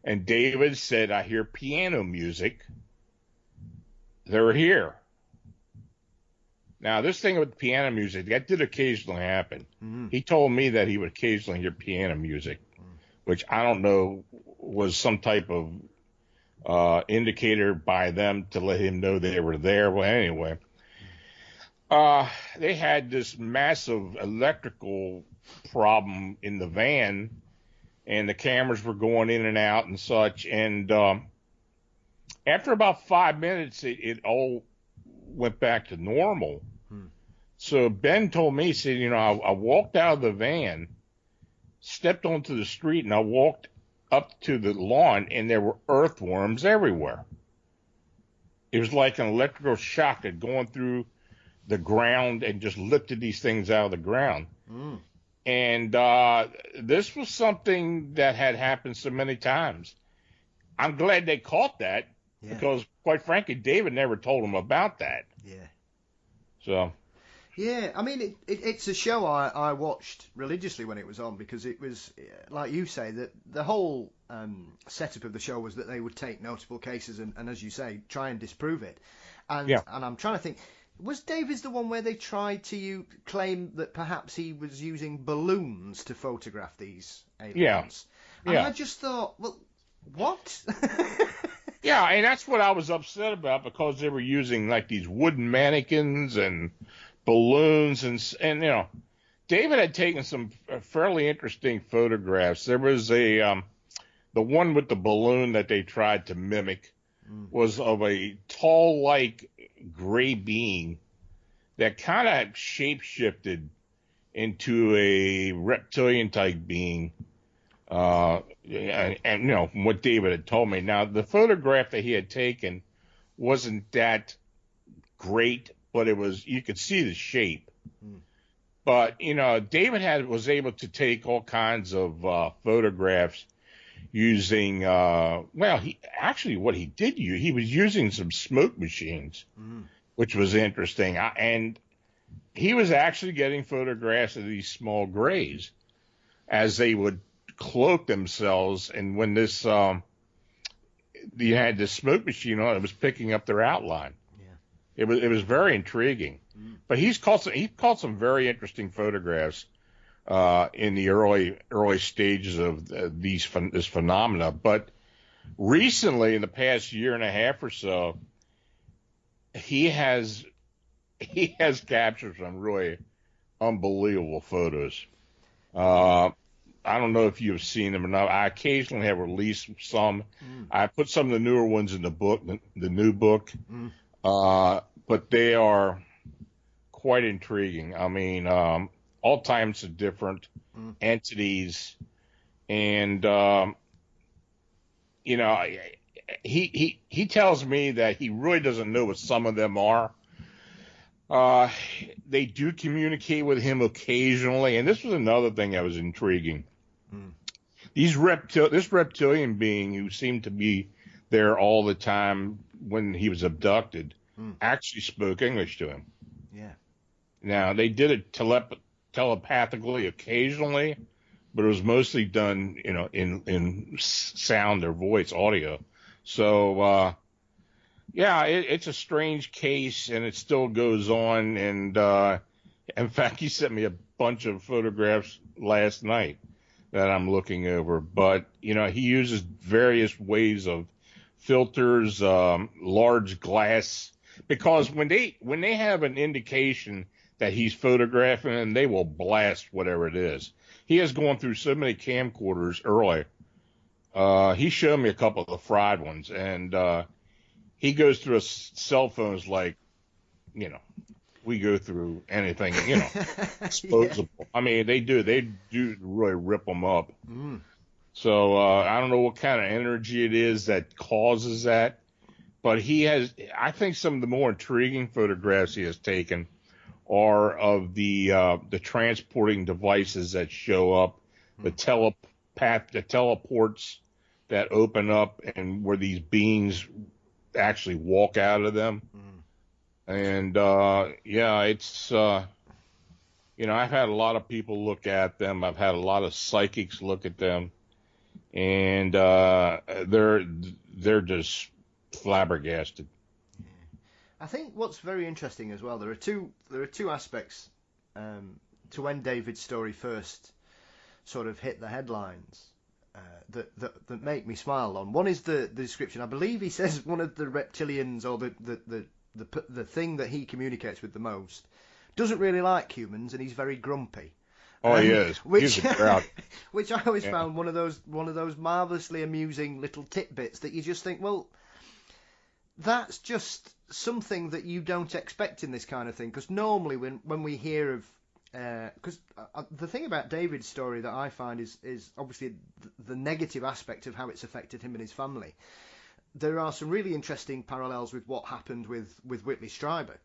And David said, I hear piano music. They're here. Now, this thing with piano music, that did occasionally happen. Mm-hmm. He told me that he would occasionally hear piano music, which I don't know was some type of indicator by them to let him know they were there. Well, anyway, they had this massive electrical problem in the van, and the cameras were going in and out and such. And after about 5 minutes, it all went back to normal. So Ben told me, he said, I walked out of the van, stepped onto the street, and I walked up to the lawn, and there were earthworms everywhere. It was like an electrical shock had gone through the ground and just lifted these things out of the ground. And this was something that had happened so many times. I'm glad they caught that because, quite frankly, David never told them about that. Yeah. So. Yeah, I mean, it's a show I watched religiously when it was on, because it was, like you say, that the whole setup of the show was that they would take notable cases and as you say, try and disprove it. And I'm trying to think, was David's the one where they tried to claim that perhaps he was using balloons to photograph these aliens? And I just thought, well, what? Yeah, and that's what I was upset about, because they were using like these wooden mannequins and balloons, and David had taken some fairly interesting photographs. There was the one with the balloon that they tried to mimic was of a tall, like gray being that kind of shape-shifted into a reptilian type being. And from what David had told me. Now, the photograph that he had taken wasn't that great, but you could see the shape. But, David was able to take all kinds of photographs using, what he did use, he was using some smoke machines, which was interesting. And he was actually getting photographs of these small grays as they would cloak themselves. And when you had this smoke machine on, it was picking up their outline. It was very intriguing, but he caught some very interesting photographs in the early stages of this phenomena. But recently, in the past year and a half or so, he has captured some really unbelievable photos. I don't know if you've seen them or not. I occasionally have released some. I put some of the newer ones in the book, the new book. But they are quite intriguing. I mean, all types of different entities, and he tells me that he really doesn't know what some of them are. They do communicate with him occasionally, and this was another thing that was intriguing. This reptilian being who seemed to be there all the time when he was abducted actually spoke English to him. Yeah. Now, they did it telepathically occasionally, but it was mostly done, in sound or voice, audio. So, it's a strange case, and it still goes on. And in fact, he sent me a bunch of photographs last night that I'm looking over. But, he uses various ways of filters, large glass. Because when they have an indication that he's photographing, and they will blast whatever it is. He has gone through so many camcorders early He showed me a couple of the fried ones, and he goes through his cell phones like, you know, we go through anything, Yeah. disposable. I mean, they do really rip them up. Mm. So I don't know what kind of energy it is that causes that, but I think some of the more intriguing photographs he has taken are of the transporting devices that show up, the the teleports that open up and where these beings actually walk out of them. Mm. And yeah, it's I've had a lot of people look at them. I've had a lot of psychics look at them, and they're just flabbergasted. I think what's very interesting as well, there are two aspects to when David's story first sort of hit the headlines that make me smile. On one is the description. I believe he says one of the reptilians, or the thing that he communicates with the most, doesn't really like humans, and he's very grumpy. Oh, he is. Which, He's a crowd. which I always Yeah. found one of those marvelously amusing little tidbits that you just think, well, that's just something that you don't expect in this kind of thing. Because normally when we hear of because the thing about David's story that I find is obviously the negative aspect of how it's affected him and his family. There are some really interesting parallels with what happened with Whitley Strieber,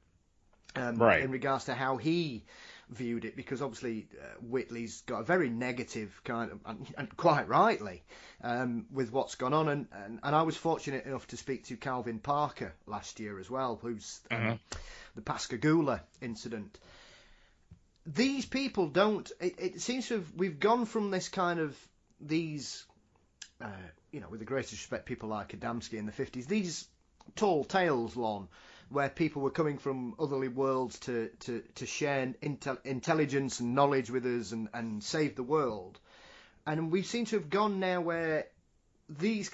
Right. in regards to how he viewed it, because obviously Whitley's got a very negative kind of, and quite rightly, with what's gone on, and I was fortunate enough to speak to Calvin Parker last year as well, who's the Pascagoula incident. These people don't. It seems to have. We've gone from this kind of these, with the greatest respect, people like Adamski in the 50s. These tall tales, Lon, where people were coming from otherly worlds to share intelligence and knowledge with us and save the world. And we seem to have gone now where these,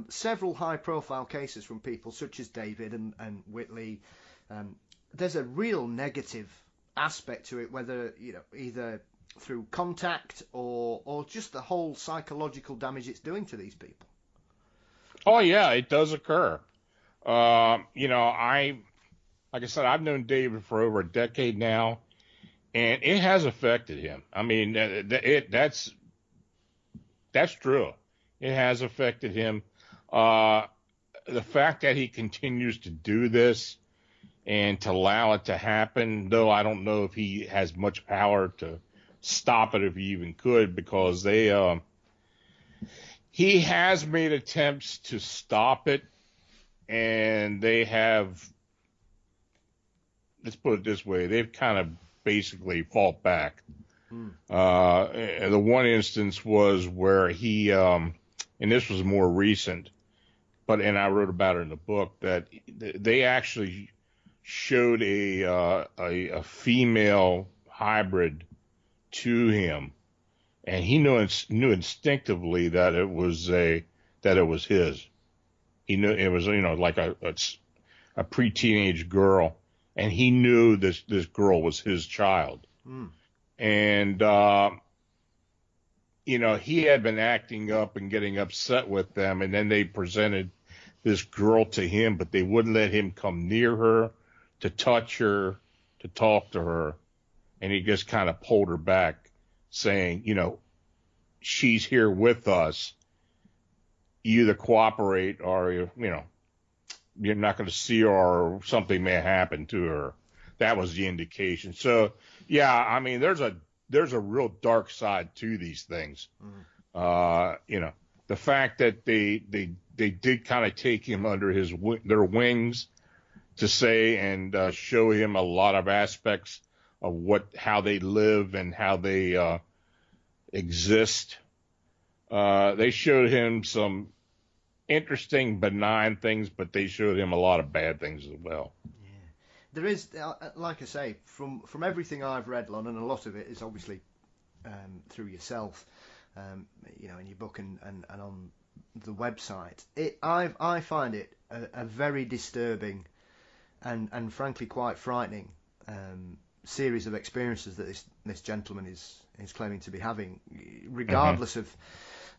several high-profile cases from people such as David and Whitley, there's a real negative aspect to it, whether, either through contact or just the whole psychological damage it's doing to these people. Oh, yeah, it does occur. Like I said, I've known David for over a decade now, and it has affected him. I mean, that's true. It has affected him. The fact that he continues to do this and to allow it to happen, though I don't know if he has much power to stop it, if he even could, because he has made attempts to stop it, and they have, let's put it this way, they've kind of basically fought back. The one instance was where he, and this was more recent, and I wrote about it in the book, that they actually showed a female hybrid to him, and he knew instinctively that it was his. He knew it was, like a pre-teenage girl, and he knew this girl was his child. And he had been acting up and getting upset with them, and then they presented this girl to him, but they wouldn't let him come near her, to touch her, to talk to her, and he just kind of pulled her back, saying, she's here with us. You either cooperate or you're not going to see her, or something may happen to her. That was the indication. So yeah, I mean, there's a real dark side to these things. The fact that they did kind of take him under their wings to say and show him a lot of aspects of how they live and how they exist. They showed him some interesting, benign things, but they showed him a lot of bad things as well. Yeah. There is, like I say, from everything I've read, Lon, and a lot of it is obviously through yourself, in your book and on the website. I find it a very disturbing and frankly quite frightening series of experiences that this gentleman is claiming to be having, regardless of,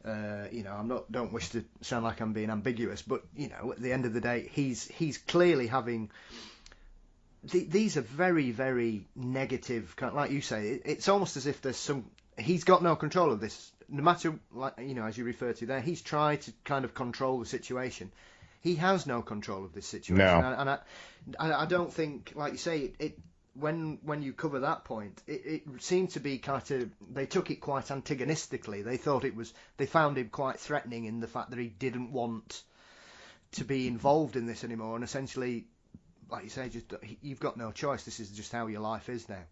don't wish to sound like I'm being ambiguous, but at the end of the day, he's clearly having. These are very, very negative, like you say. It's almost as if he's got no control of this. No matter, as you refer to there, he's tried to kind of control the situation. He has no control of this situation, No. and I don't think, like you say, when you cover that point, it seemed to be kind of, they took it quite antagonistically. They found him quite threatening in the fact that he didn't want to be involved in this anymore, and essentially, like you say, you've got no choice. This is just how your life is now.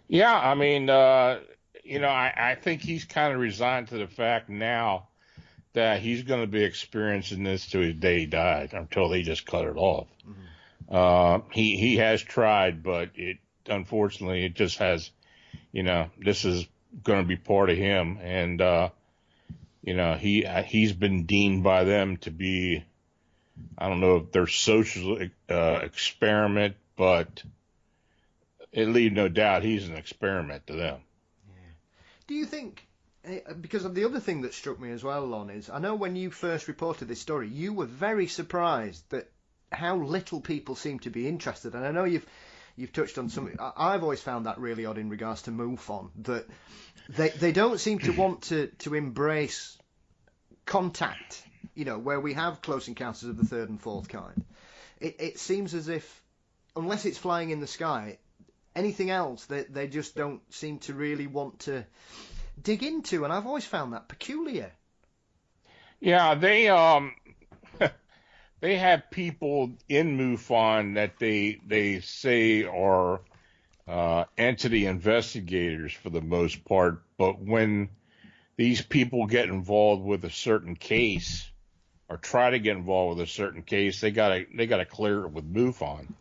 Yeah, I mean, I think he's kind of resigned to the fact now that he's going to be experiencing this to his day he died, until they just cut it off. Mm-hmm. He has tried, but unfortunately it just has, this is going to be part of him, and he's been deemed by them to be, I don't know if they're social experiment, but it leaves no doubt he's an experiment to them. Yeah. Do you think, because of the other thing that struck me as well, Lon, is I know when you first reported this story, you were very surprised that how little people seem to be interested. And I know you've touched on something. I've always found that really odd in regards to MUFON, that they don't seem to want to embrace contact, where we have close encounters of the third and fourth kind. It seems as if, unless it's flying in the sky, anything else they just don't seem to really want to dig into, and I've always found that peculiar. Yeah, they they have people in MUFON that they say are entity investigators for the most part, but when these people get involved with a certain case or try to get involved with a certain case, they gotta clear it with MUFON.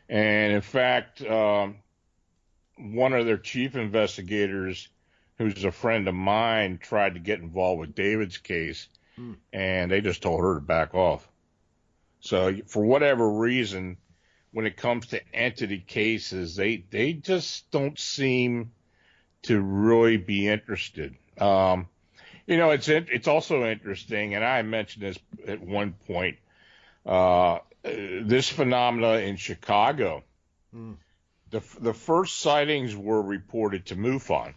And in fact, one of their chief investigators, who's a friend of mine, tried to get involved with David's case, and they just told her to back off. So for whatever reason, when it comes to entity cases, they just don't seem to really be interested. It's also interesting, and I mentioned this at one point, this phenomena in Chicago. The first sightings were reported to MUFON,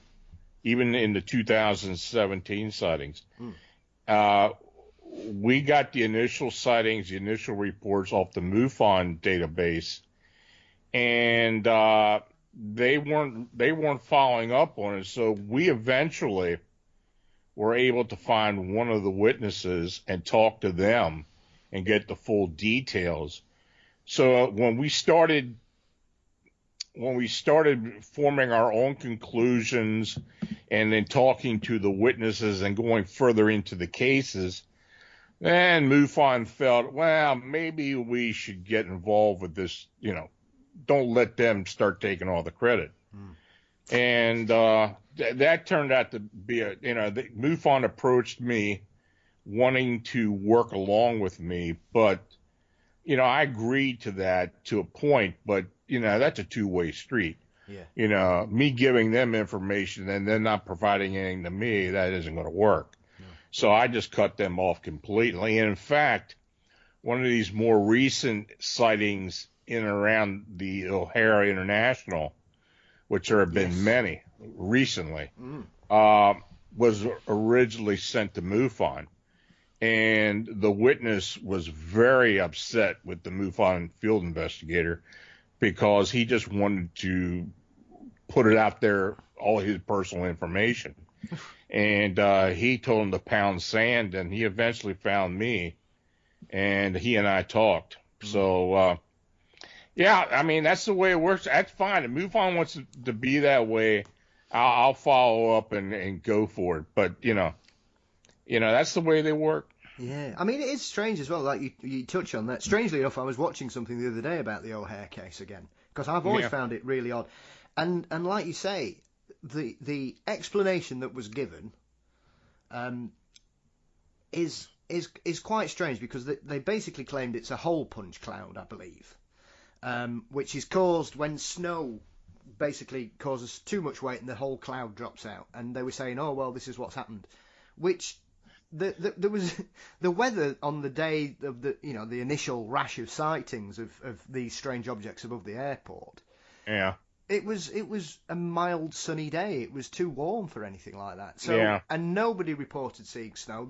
even in the 2017 sightings. We got the initial sightings, the initial reports off the MUFON database, and they weren't following up on it. So we eventually were able to find one of the witnesses and talk to them and get the full details. So when we started forming our own conclusions and then talking to the witnesses and going further into the cases, then MUFON felt, well, maybe we should get involved with this, don't let them start taking all the credit. And that turned out to be MUFON approached me wanting to work along with me, but, I agreed to that to a point, but, that's a two-way street. Yeah. Me giving them information and then not providing anything to me, that isn't going to work. No. So I just cut them off completely. And in fact, one of these more recent sightings in and around the O'Hare International, which there have been many recently, was originally sent to MUFON. And the witness was very upset with the MUFON field investigator because he just wanted to put it out there, all his personal information. And he told him to pound sand, and he eventually found me, and he and I talked. So, that's the way it works. That's fine. If MUFON wants to be that way, I'll follow up and go for it. But, that's the way they work. Yeah, I mean, it is strange as well, like you touch on that. Strangely enough, I was watching something the other day about the O'Hare case again, because I've always found it really odd. And like you say, the explanation that was given is quite strange, because they basically claimed it's a hole punch cloud, I believe. which is caused when snow basically causes too much weight and the whole cloud drops out. And they were saying, oh, well, this is what's happened. Which there was the weather on the day of the initial rash of sightings of these strange objects above the airport. Yeah. It was a mild sunny day. It was too warm for anything like that. So Yeah. And nobody reported seeing snow.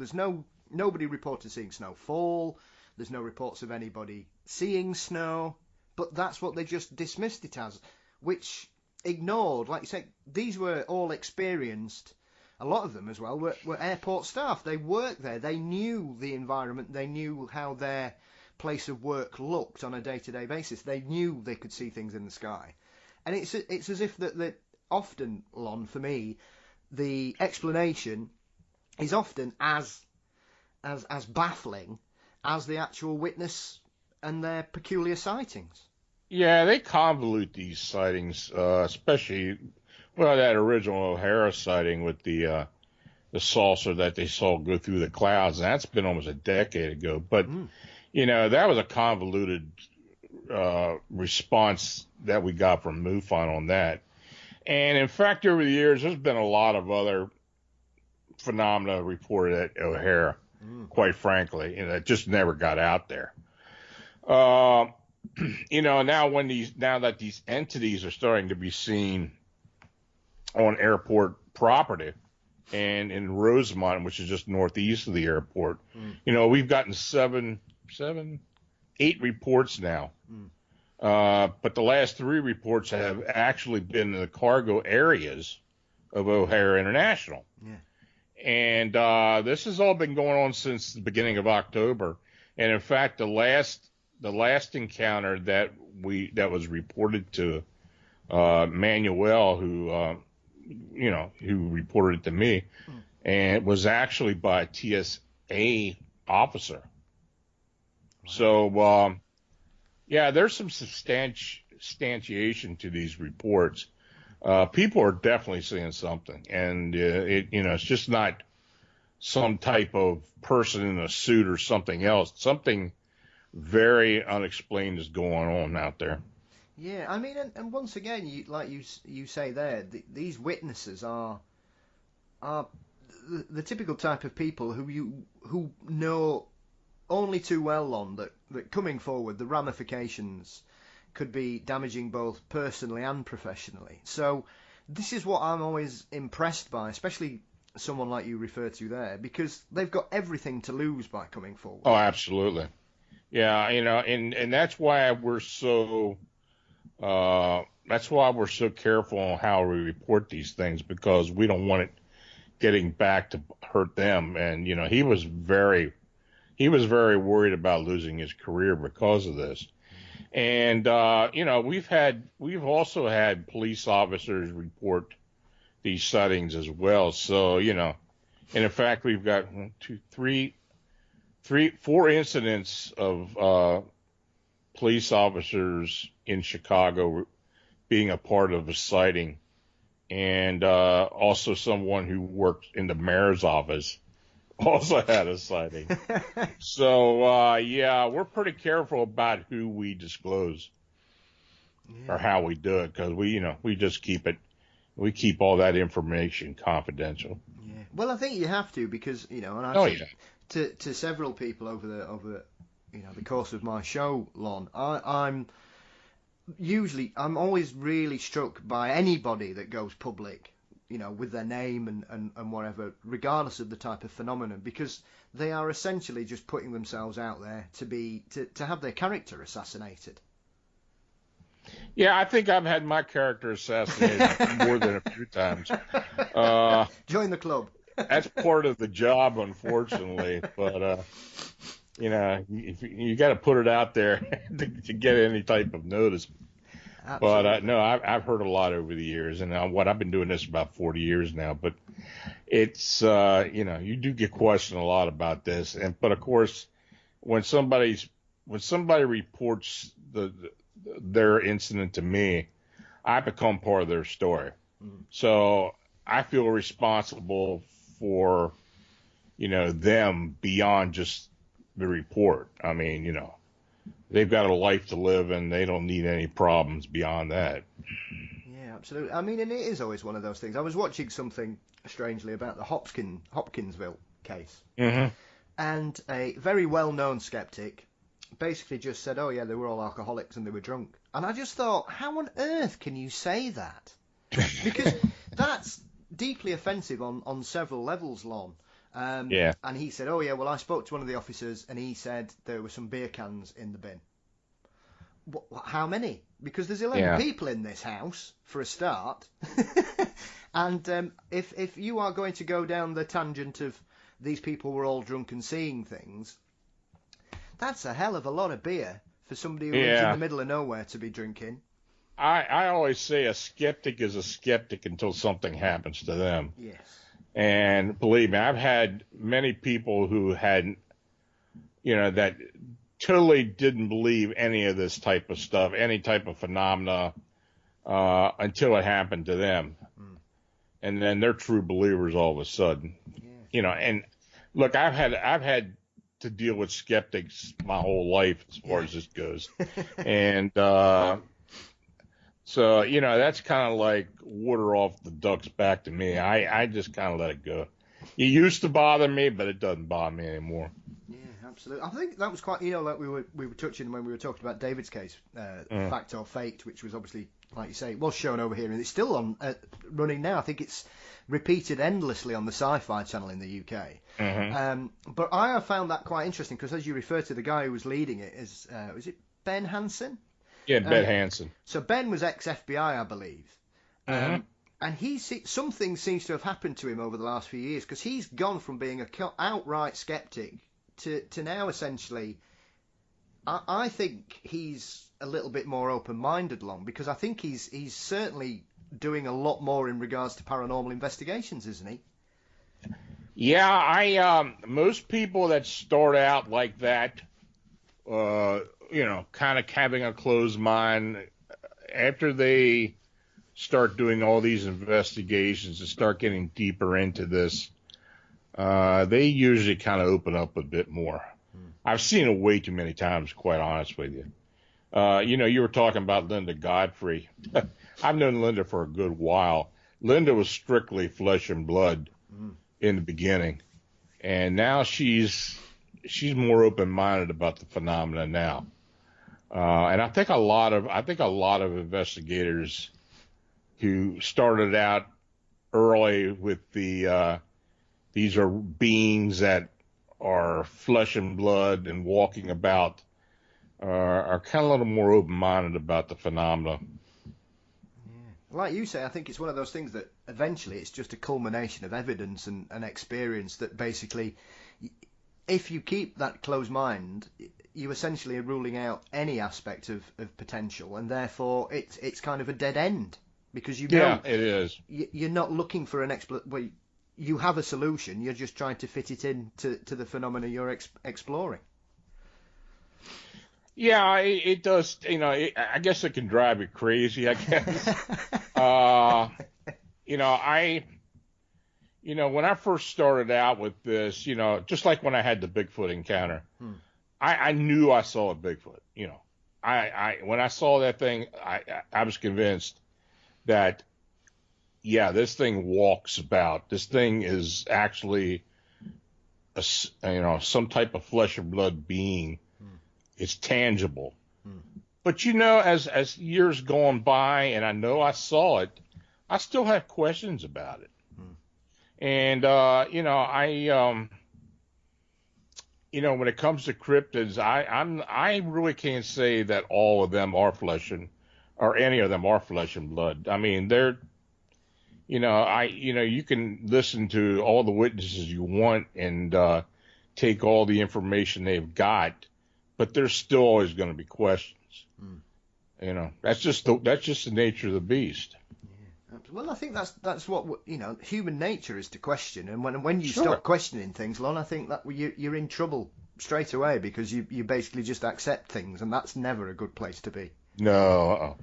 Nobody reported seeing snow fall. There's no reports of anybody seeing snow. But that's what they just dismissed it as, which ignored, like you say, these were all experienced. A lot of them as well were airport staff. They worked there. They knew the environment. They knew how their place of work looked on a day-to-day basis. They knew they could see things in the sky. And it's as if that often, Lon, for me, the explanation is often as baffling as the actual witness and their peculiar sightings. Yeah, they convolute these sightings, especially, well, that original O'Hara sighting with the saucer that they saw go through the clouds. And that's been almost a decade ago. But, that was a convoluted response that we got from MUFON on that. And in fact, over the years, there's been a lot of other phenomena reported at O'Hara, quite frankly, that just never got out there. Now that these entities are starting to be seen on airport property and in Rosemont, which is just northeast of the airport, we've gotten 8 reports now. But the last 3 reports have actually been in the cargo areas of O'Hara International. Yeah. And this has all been going on since the beginning of October. And in fact, the last encounter that was reported to Manuel, who reported it to me, and it was actually by a TSA officer. So, there's some substantiation to these reports. People are definitely seeing something, and it's just not some type of person in a suit or something else. Something very unexplained is going on out there. Yeah, I mean, and once again, you say there, these witnesses are the typical type of people who know only too well on that coming forward, the ramifications could be damaging both personally and professionally. So this is what I'm always impressed by, especially someone like you refer to there, because they've got everything to lose by coming forward. Oh, absolutely. Yeah, and that's why we're so careful on how we report these things, because we don't want it getting back to hurt them. And he was very worried about losing his career because of this. And we've also had police officers report these sightings as well. So and in fact we've got 4 incidents of police officers in Chicago being a part of a sighting, and also someone who worked in the mayor's office also had a sighting. So we're pretty careful about who we disclose or how we do it, because we just keep all that information confidential. Yeah. Well, I think you have to, because and I've said to several people over the course of my show, Lon, I'm always really struck by anybody that goes public, with their name and whatever, regardless of the type of phenomenon, because they are essentially just putting themselves out there to have their character assassinated. Yeah, I think I've had my character assassinated more than a few times. Join the club. That's part of the job, unfortunately. But you got to put it out there to get any type of notice. Absolutely. But no, I've heard a lot over the years, and I've been doing this about 40 years now. But it's you do get questioned a lot about this, but of course, when somebody reports their incident to me, I become part of their story. Mm-hmm. So I feel responsible for them beyond just the report. I mean, they've got a life to live and they don't need any problems beyond that. Yeah, absolutely. I mean, and it is always one of those things. I was watching something strangely about the Hopkinsville case, and a very well-known skeptic basically just said, "Oh yeah, they were all alcoholics and they were drunk." And I just thought, how on earth can you say that? Because that's deeply offensive on several levels, Lon. Yeah. And he said, "Oh yeah, well I spoke to one of the officers and he said there were some beer cans in the bin." How many? Because there's 11 people in this house for a start. And if you are going to go down the tangent of these people were all drunk and seeing things, that's a hell of a lot of beer for somebody who lives in the middle of nowhere to be drinking. I always say a skeptic is a skeptic until something happens to them. Yes. And believe me, I've had many people who had, that totally didn't believe any of this type of stuff, any type of phenomena, until it happened to them. And then they're true believers all of a sudden. Yeah. And look, I've had to deal with skeptics my whole life as far as this goes. And, so, that's kind of like water off the duck's back to me. I just kind of let it go. It used to bother me, but it doesn't bother me anymore. Yeah, absolutely. I think that was quite, like we were touching when we were talking about David's case, Fact or Faked, which was obviously, like you say, it was shown over here, and it's still on running now. I think it's repeated endlessly on the Sci-Fi Channel in the UK. But I have found that quite interesting because, as you refer to, the guy who was leading it is it Ben Hansen? Yeah, Ben Hansen. So Ben was ex-FBI, I believe. And something seems to have happened to him over the last few years because he's gone from being a outright skeptic to now essentially, I think he's a little bit more open-minded, Lon, because I think he's certainly doing a lot more in regards to paranormal investigations, isn't he? Yeah, most people that start out like that, kind of having a closed mind, after they start doing all these investigations and start getting deeper into this, they usually kind of open up a bit more. I've seen it way too many times, quite honest with you. You were talking about Linda Godfrey. I've known Linda for a good while. Linda was strictly flesh and blood in the beginning, and now she's more open-minded about the phenomena now. And I think a lot of investigators who started out early with these are beings that are flesh and blood and walking about are kind of a little more open-minded about the phenomena. Yeah. Like you say, I think it's one of those things that eventually it's just a culmination of evidence and experience that basically, if you keep that closed mind, you essentially are ruling out any aspect of potential, and therefore it's kind of a dead end because it is. You're not looking for an well, you have a solution. You're just trying to fit it in to the phenomena you're exploring. Yeah, it does. I guess it can drive you crazy. I guess. When I first started out with this, just like when I had the Bigfoot encounter. I knew I saw a Bigfoot. When I saw that thing, I was convinced that, this thing walks about. This thing is actually, some type of flesh and blood being. It's tangible. But as years go on by, and I know I saw it, I still have questions about it. And when it comes to cryptids, I really can't say that all of them are or any of them are flesh and blood. I mean, they're, you can listen to all the witnesses you want and take all the information they've got, but there's still always going to be questions. That's just the nature of the beast. Well, I think that's what human nature is, to question, and when you stop questioning things, Lon, I think that you're in trouble straight away because you basically just accept things, and that's never a good place to be. No.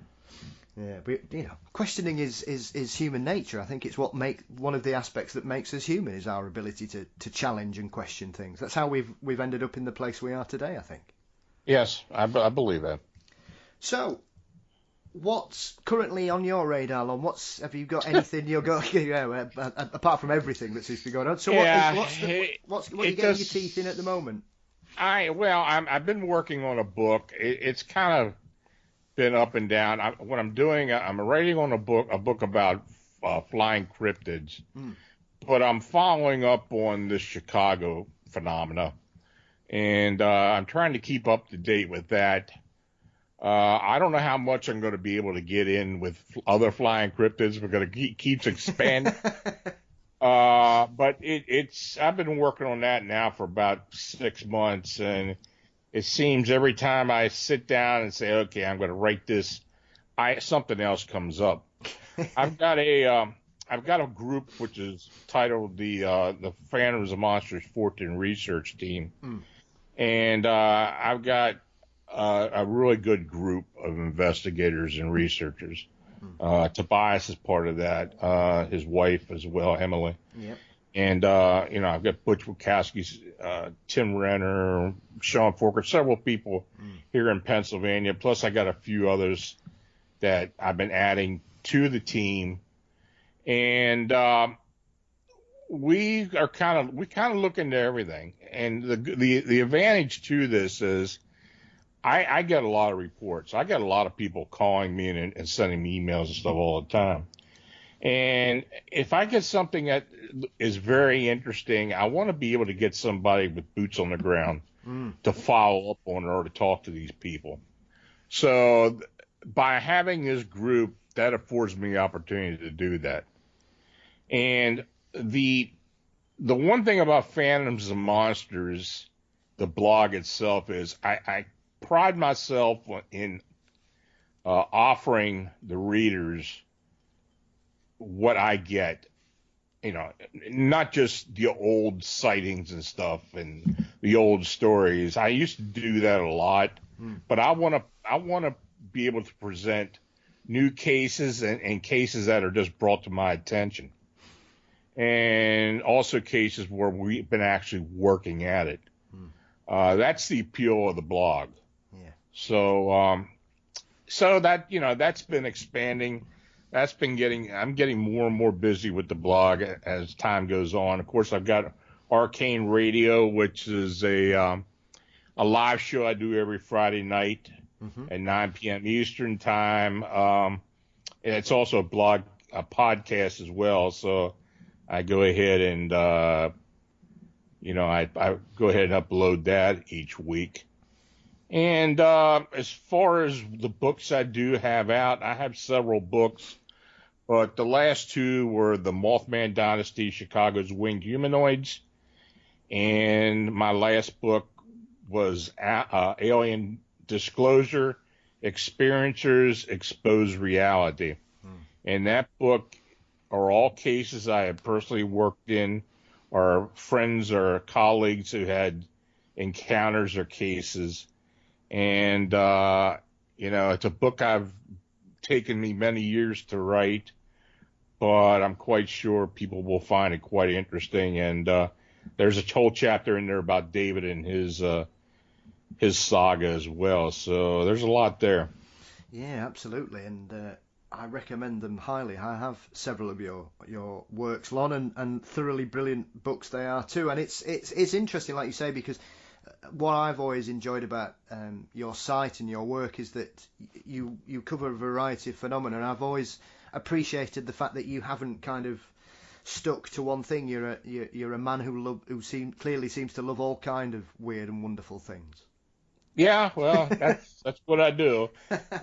Yeah, but questioning is human nature. I think it's one of the aspects that makes us human is our ability to challenge and question things. That's how we've ended up in the place we are today, I think. Yes, I believe that. So, what's currently on your radar, Lon? Have you got anything you're going, apart from everything that seems to be going on? So, Yeah, what you it getting your just teeth in at the moment? I've been working on a book. It's kind of been up and down. What I'm doing, I'm writing on a book about flying cryptids, but I'm following up on this Chicago phenomena, and I'm trying to keep up to date with that. I don't know how much I'm going to be able to get in with other flying cryptids because it keeps expanding. But I've been working on that now for about 6 months, and it seems every time I sit down and say, okay, I'm going to write this, something else comes up. I've got a group which is titled the Phantoms and Monsters Fortean Research Team, and I've got a really good group of investigators and researchers. Tobias is part of that. His wife as well, Emily. Yep. And I've got Butch Wachowski, Tim Renner, Sean Forker, several people here in Pennsylvania. Plus, I got a few others that I've been adding to the team, and we kind of look into everything. And the advantage to this is I get a lot of reports. I get a lot of people calling me and sending me emails and stuff all the time. And if I get something that is very interesting, I want to be able to get somebody with boots on the ground to follow up on or to talk to these people. So by having this group, that affords me the opportunity to do that. And the one thing about Phantoms and Monsters, the blog itself, is I pride myself in offering the readers what I get, not just the old sightings and stuff and the old stories. I used to do that a lot, but I want to be able to present new cases and cases that are just brought to my attention, and also cases where we've been actually working at it. That's the appeal of the blog. Yeah. So that, that's been expanding. I'm getting more and more busy with the blog as time goes on. Of course, I've got Arcane Radio, which is a live show I do every Friday night at 9 p.m. Eastern time. And it's also a podcast as well. So I go ahead and, I go ahead and upload that each week. And as far as the books I do have out, I have several books, but the last two were the Mothman Dynasty, Chicago's Winged Humanoids, and my last book was Alien Disclosure, Experiencers Expose Reality. And that book are all cases I have personally worked in, or friends or colleagues who had encounters or cases. And, it's a book I've taken me many years to write, but I'm quite sure people will find it quite interesting. And there's a whole chapter in there about David and his saga as well. So there's a lot there. Yeah, absolutely. And I recommend them highly. I have several of your works, Lon, and thoroughly brilliant books they are too. And it's interesting, like you say, because what I've always enjoyed about your site and your work is that you cover a variety of phenomena, and I've always appreciated the fact that you haven't kind of stuck to one thing. You're a man who clearly seems to love all kind of weird and wonderful things. Yeah, well, that's what I do,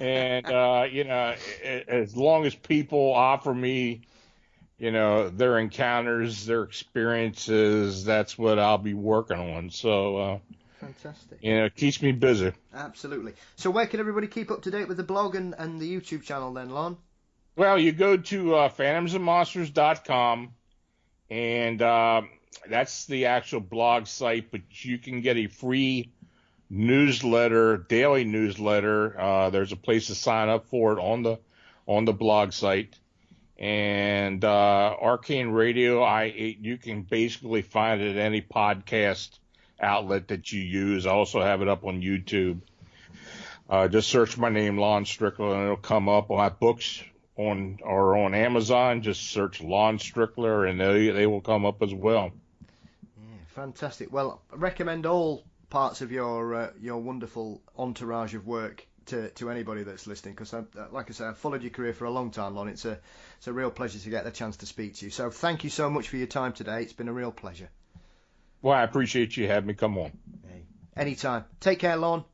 and as long as people offer me, their encounters, their experiences, that's what I'll be working on. So. Fantastic. It keeps me busy. Absolutely. So where can everybody keep up to date with the blog and the YouTube channel then, Lon? Well, you go to phantomsandmonsters.com, and that's the actual blog site, but you can get a free daily newsletter. There's a place to sign up for it on the blog site. And Arcane Radio, you can basically find it at any podcast outlet that you use. I also have it up on YouTube. Just search my name, Lon Strickler, and it'll come up. My books are on Amazon. Just search Lon Strickler, and they will come up as well. Yeah, fantastic. Well, I recommend all parts of your wonderful entourage of work to anybody that's listening, because like I say, I've followed your career for a long time, Lon. It's a real pleasure to get the chance to speak to you. So thank you so much for your time today. It's been a real pleasure. Well, I appreciate you having me come on. Hey, anytime. Take care, Lon.